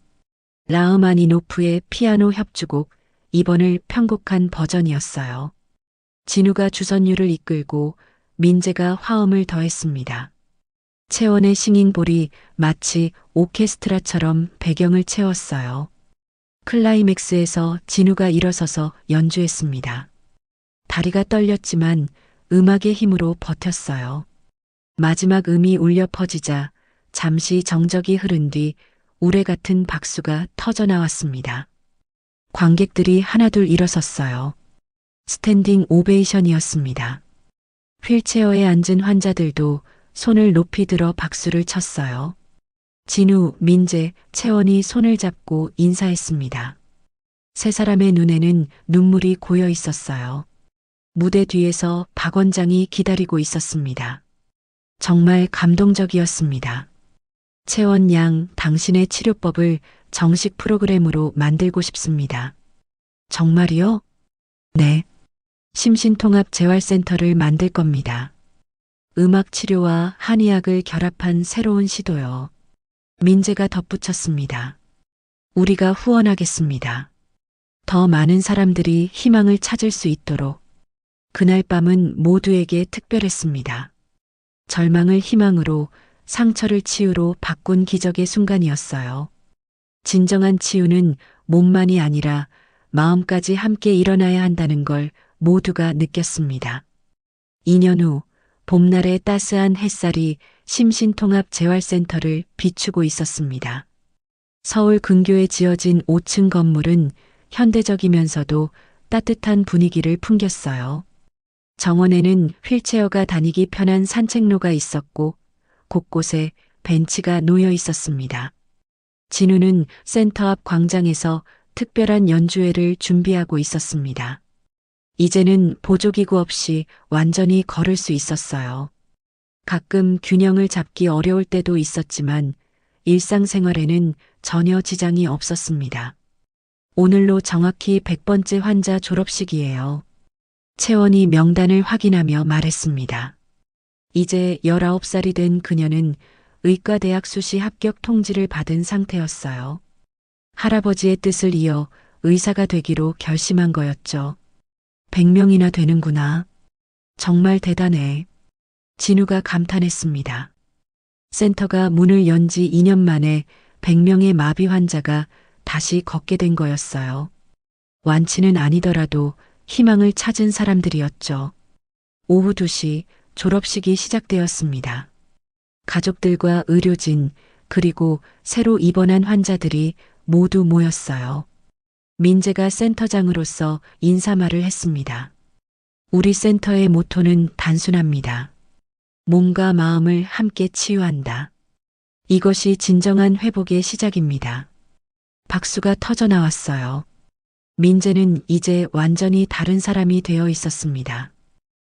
라흐마니노프의 피아노 협주곡 2번을 편곡한 버전이었어요. 진우가 주선율을 이끌고 민재가 화음을 더했습니다. 채원의 싱잉볼이 마치 오케스트라처럼 배경을 채웠어요. 클라이맥스에서 진우가 일어서서 연주했습니다. 다리가 떨렸지만 음악의 힘으로 버텼어요. 마지막 음이 울려 퍼지자 잠시 정적이 흐른 뒤 우레 같은 박수가 터져 나왔습니다. 관객들이 하나둘 일어섰어요. 스탠딩 오베이션이었습니다. 휠체어에 앉은 환자들도 손을 높이 들어 박수를 쳤어요. 진우, 민재, 채원이 손을 잡고 인사했습니다. 세 사람의 눈에는 눈물이 고여 있었어요. 무대 뒤에서 박 원장이 기다리고 있었습니다. 정말 감동적이었습니다. 채원 양, 당신의 치료법을 정식 프로그램으로 만들고 싶습니다. 정말이요? 네. 심신통합재활센터를 만들 겁니다. 음악 치료와 한의학을 결합한 새로운 시도요. 민재가 덧붙였습니다. 우리가 후원하겠습니다. 더 많은 사람들이 희망을 찾을 수 있도록. 그날 밤은 모두에게 특별했습니다. 절망을 희망으로, 상처를 치유로 바꾼 기적의 순간이었어요. 진정한 치유는 몸만이 아니라 마음까지 함께 일어나야 한다는 걸 모두가 느꼈습니다. 2년 후 봄날의 따스한 햇살이 심신통합재활센터를 비추고 있었습니다. 서울 근교에 지어진 5층 건물은 현대적이면서도 따뜻한 분위기를 풍겼어요. 정원에는 휠체어가 다니기 편한 산책로가 있었고 곳곳에 벤치가 놓여 있었습니다. 진우는 센터 앞 광장에서 특별한 연주회를 준비하고 있었습니다. 이제는 보조기구 없이 완전히 걸을 수 있었어요. 가끔 균형을 잡기 어려울 때도 있었지만 일상생활에는 전혀 지장이 없었습니다. 오늘로 정확히 100번째 환자 졸업식이에요. 채원이 명단을 확인하며 말했습니다. 이제 19살이 된 그녀는 의과대학 수시 합격 통지를 받은 상태였어요. 할아버지의 뜻을 이어 의사가 되기로 결심한 거였죠. 100명이나 되는구나. 정말 대단해. 진우가 감탄했습니다. 센터가 문을 연 지 2년 만에 100명의 마비 환자가 다시 걷게 된 거였어요. 완치는 아니더라도 희망을 찾은 사람들이었죠. 오후 2시 졸업식이 시작되었습니다. 가족들과 의료진, 그리고 새로 입원한 환자들이 모두 모였어요. 민재가 센터장으로서 인사말을 했습니다. 우리 센터의 모토는 단순합니다. 몸과 마음을 함께 치유한다. 이것이 진정한 회복의 시작입니다. 박수가 터져 나왔어요. 민재는 이제 완전히 다른 사람이 되어 있었습니다.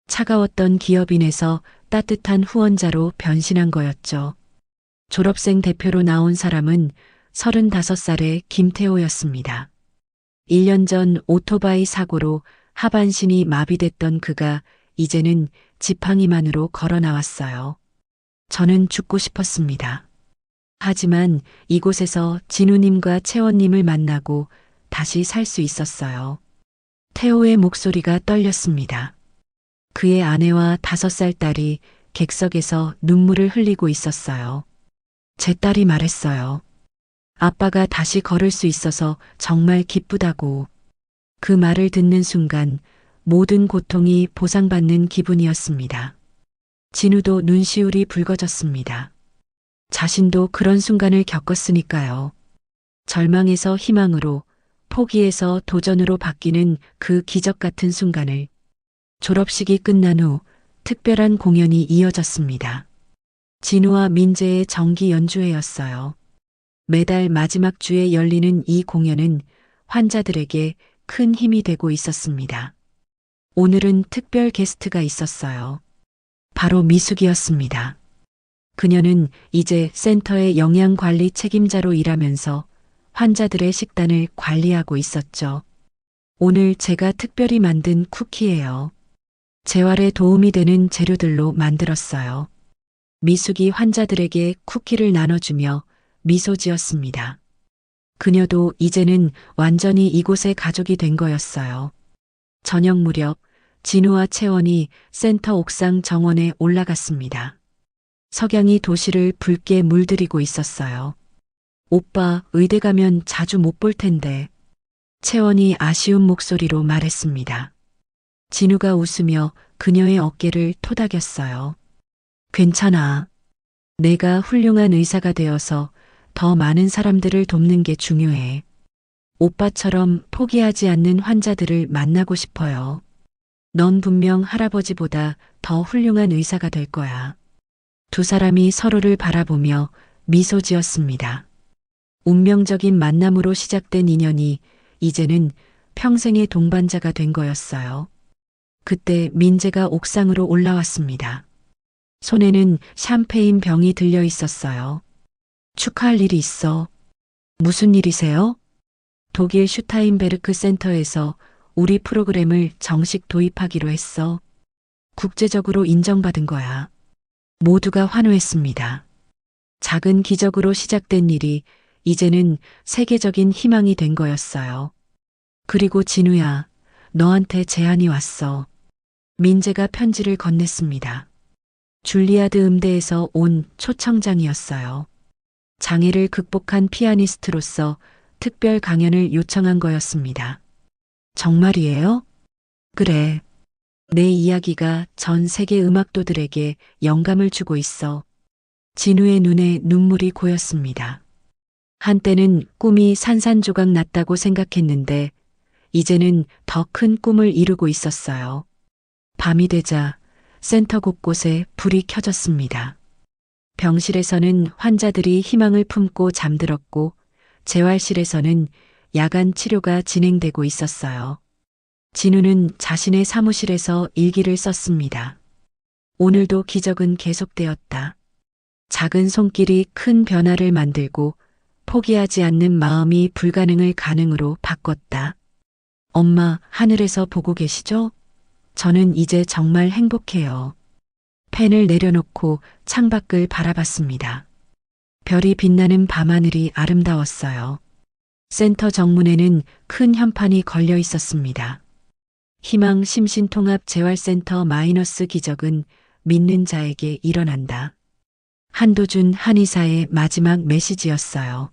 차가웠던 기업인에서 따뜻한 후원자로 변신한 거였죠. 졸업생 대표로 나온 사람은 35살의 김태호였습니다. 1년 전 오토바이 사고로 하반신이 마비됐던 그가 이제는 지팡이만으로 걸어 나왔어요. 저는 죽고 싶었습니다. 하지만 이곳에서 진우님과 채원님을 만나고 다시 살 수 있었어요. 태호의 목소리가 떨렸습니다. 그의 아내와 5살 딸이 객석에서 눈물을 흘리고 있었어요. 제 딸이 말했어요. 아빠가 다시 걸을 수 있어서 정말 기쁘다고. 그 말을 듣는 순간 모든 고통이 보상받는 기분이었습니다. 진우도 눈시울이 붉어졌습니다. 자신도 그런 순간을 겪었으니까요. 절망에서 희망으로, 포기에서 도전으로 바뀌는 그 기적 같은 순간을. 졸업식이 끝난 후 특별한 공연이 이어졌습니다. 진우와 민재의 정기 연주회였어요. 매달 마지막 주에 열리는 이 공연은 환자들에게 큰 힘이 되고 있었습니다. 오늘은 특별 게스트가 있었어요. 바로 미숙이었습니다. 그녀는 이제 센터의 영양관리 책임자로 일하면서 환자들의 식단을 관리하고 있었죠. 오늘 제가 특별히 만든 쿠키예요. 재활에 도움이 되는 재료들로 만들었어요. 미숙이 환자들에게 쿠키를 나눠주며 미소 지었습니다. 그녀도 이제는 완전히 이곳의 가족이 된 거였어요. 저녁 무렵 진우와 채원이 센터 옥상 정원에 올라갔습니다. 석양이 도시를 붉게 물들이고 있었어요. 오빠, 의대 가면 자주 못 볼 텐데. 채원이 아쉬운 목소리로 말했습니다. 진우가 웃으며 그녀의 어깨를 토닥였어요. 괜찮아. 내가 훌륭한 의사가 되어서 더 많은 사람들을 돕는 게 중요해. 오빠처럼 포기하지 않는 환자들을 만나고 싶어요. 넌 분명 할아버지보다 더 훌륭한 의사가 될 거야. 두 사람이 서로를 바라보며 미소 지었습니다. 운명적인 만남으로 시작된 인연이 이제는 평생의 동반자가 된 거였어요. 그때 민재가 옥상으로 올라왔습니다. 손에는 샴페인 병이 들려 있었어요. 축하할 일이 있어. 무슨 일이세요? 독일 슈타인베르크 센터에서 우리 프로그램을 정식 도입하기로 했어. 국제적으로 인정받은 거야. 모두가 환호했습니다. 작은 기적으로 시작된 일이 이제는 세계적인 희망이 된 거였어요. 그리고 진우야, 너한테 제안이 왔어. 민재가 편지를 건넸습니다. 줄리아드 음대에서 온 초청장이었어요. 장애를 극복한 피아니스트로서 특별 강연을 요청한 거였습니다. 정말이에요? 그래. 내 이야기가 전 세계 음악도들에게 영감을 주고 있어. 진우의 눈에 눈물이 고였습니다. 한때는 꿈이 산산조각 났다고 생각했는데 이제는 더 큰 꿈을 이루고 있었어요. 밤이 되자 센터 곳곳에 불이 켜졌습니다. 병실에서는 환자들이 희망을 품고 잠들었고 재활실에서는 야간 치료가 진행되고 있었어요. 진우는 자신의 사무실에서 일기를 썼습니다. 오늘도 기적은 계속되었다. 작은 손길이 큰 변화를 만들고 포기하지 않는 마음이 불가능을 가능으로 바꿨다. 엄마, 하늘에서 보고 계시죠? 저는 이제 정말 행복해요. 펜을 내려놓고 창밖을 바라봤습니다. 별이 빛나는 밤하늘이 아름다웠어요. 센터 정문에는 큰 현판이 걸려 있었습니다. 희망 심신통합 재활센터 마이너스 기적은 믿는 자에게 일어난다. 한도준 한의사의 마지막 메시지였어요.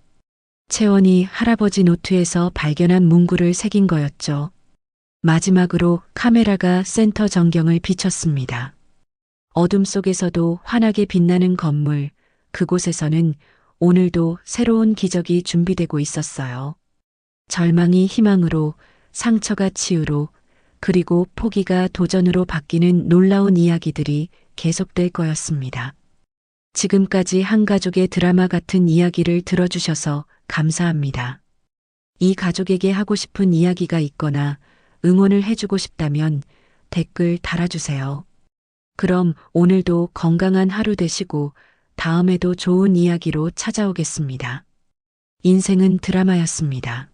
채원이 할아버지 노트에서 발견한 문구를 새긴 거였죠. 마지막으로 카메라가 센터 전경을 비췄습니다. 어둠 속에서도 환하게 빛나는 건물, 그곳에서는 오늘도 새로운 기적이 준비되고 있었어요. 절망이 희망으로, 상처가 치유로, 그리고 포기가 도전으로 바뀌는 놀라운 이야기들이 계속될 거였습니다. 지금까지 한 가족의 드라마 같은 이야기를 들어주셔서 감사합니다. 이 가족에게 하고 싶은 이야기가 있거나 응원을 해주고 싶다면 댓글 달아주세요. 그럼 오늘도 건강한 하루 되시고 다음에도 좋은 이야기로 찾아오겠습니다. 인생은 드라마였습니다.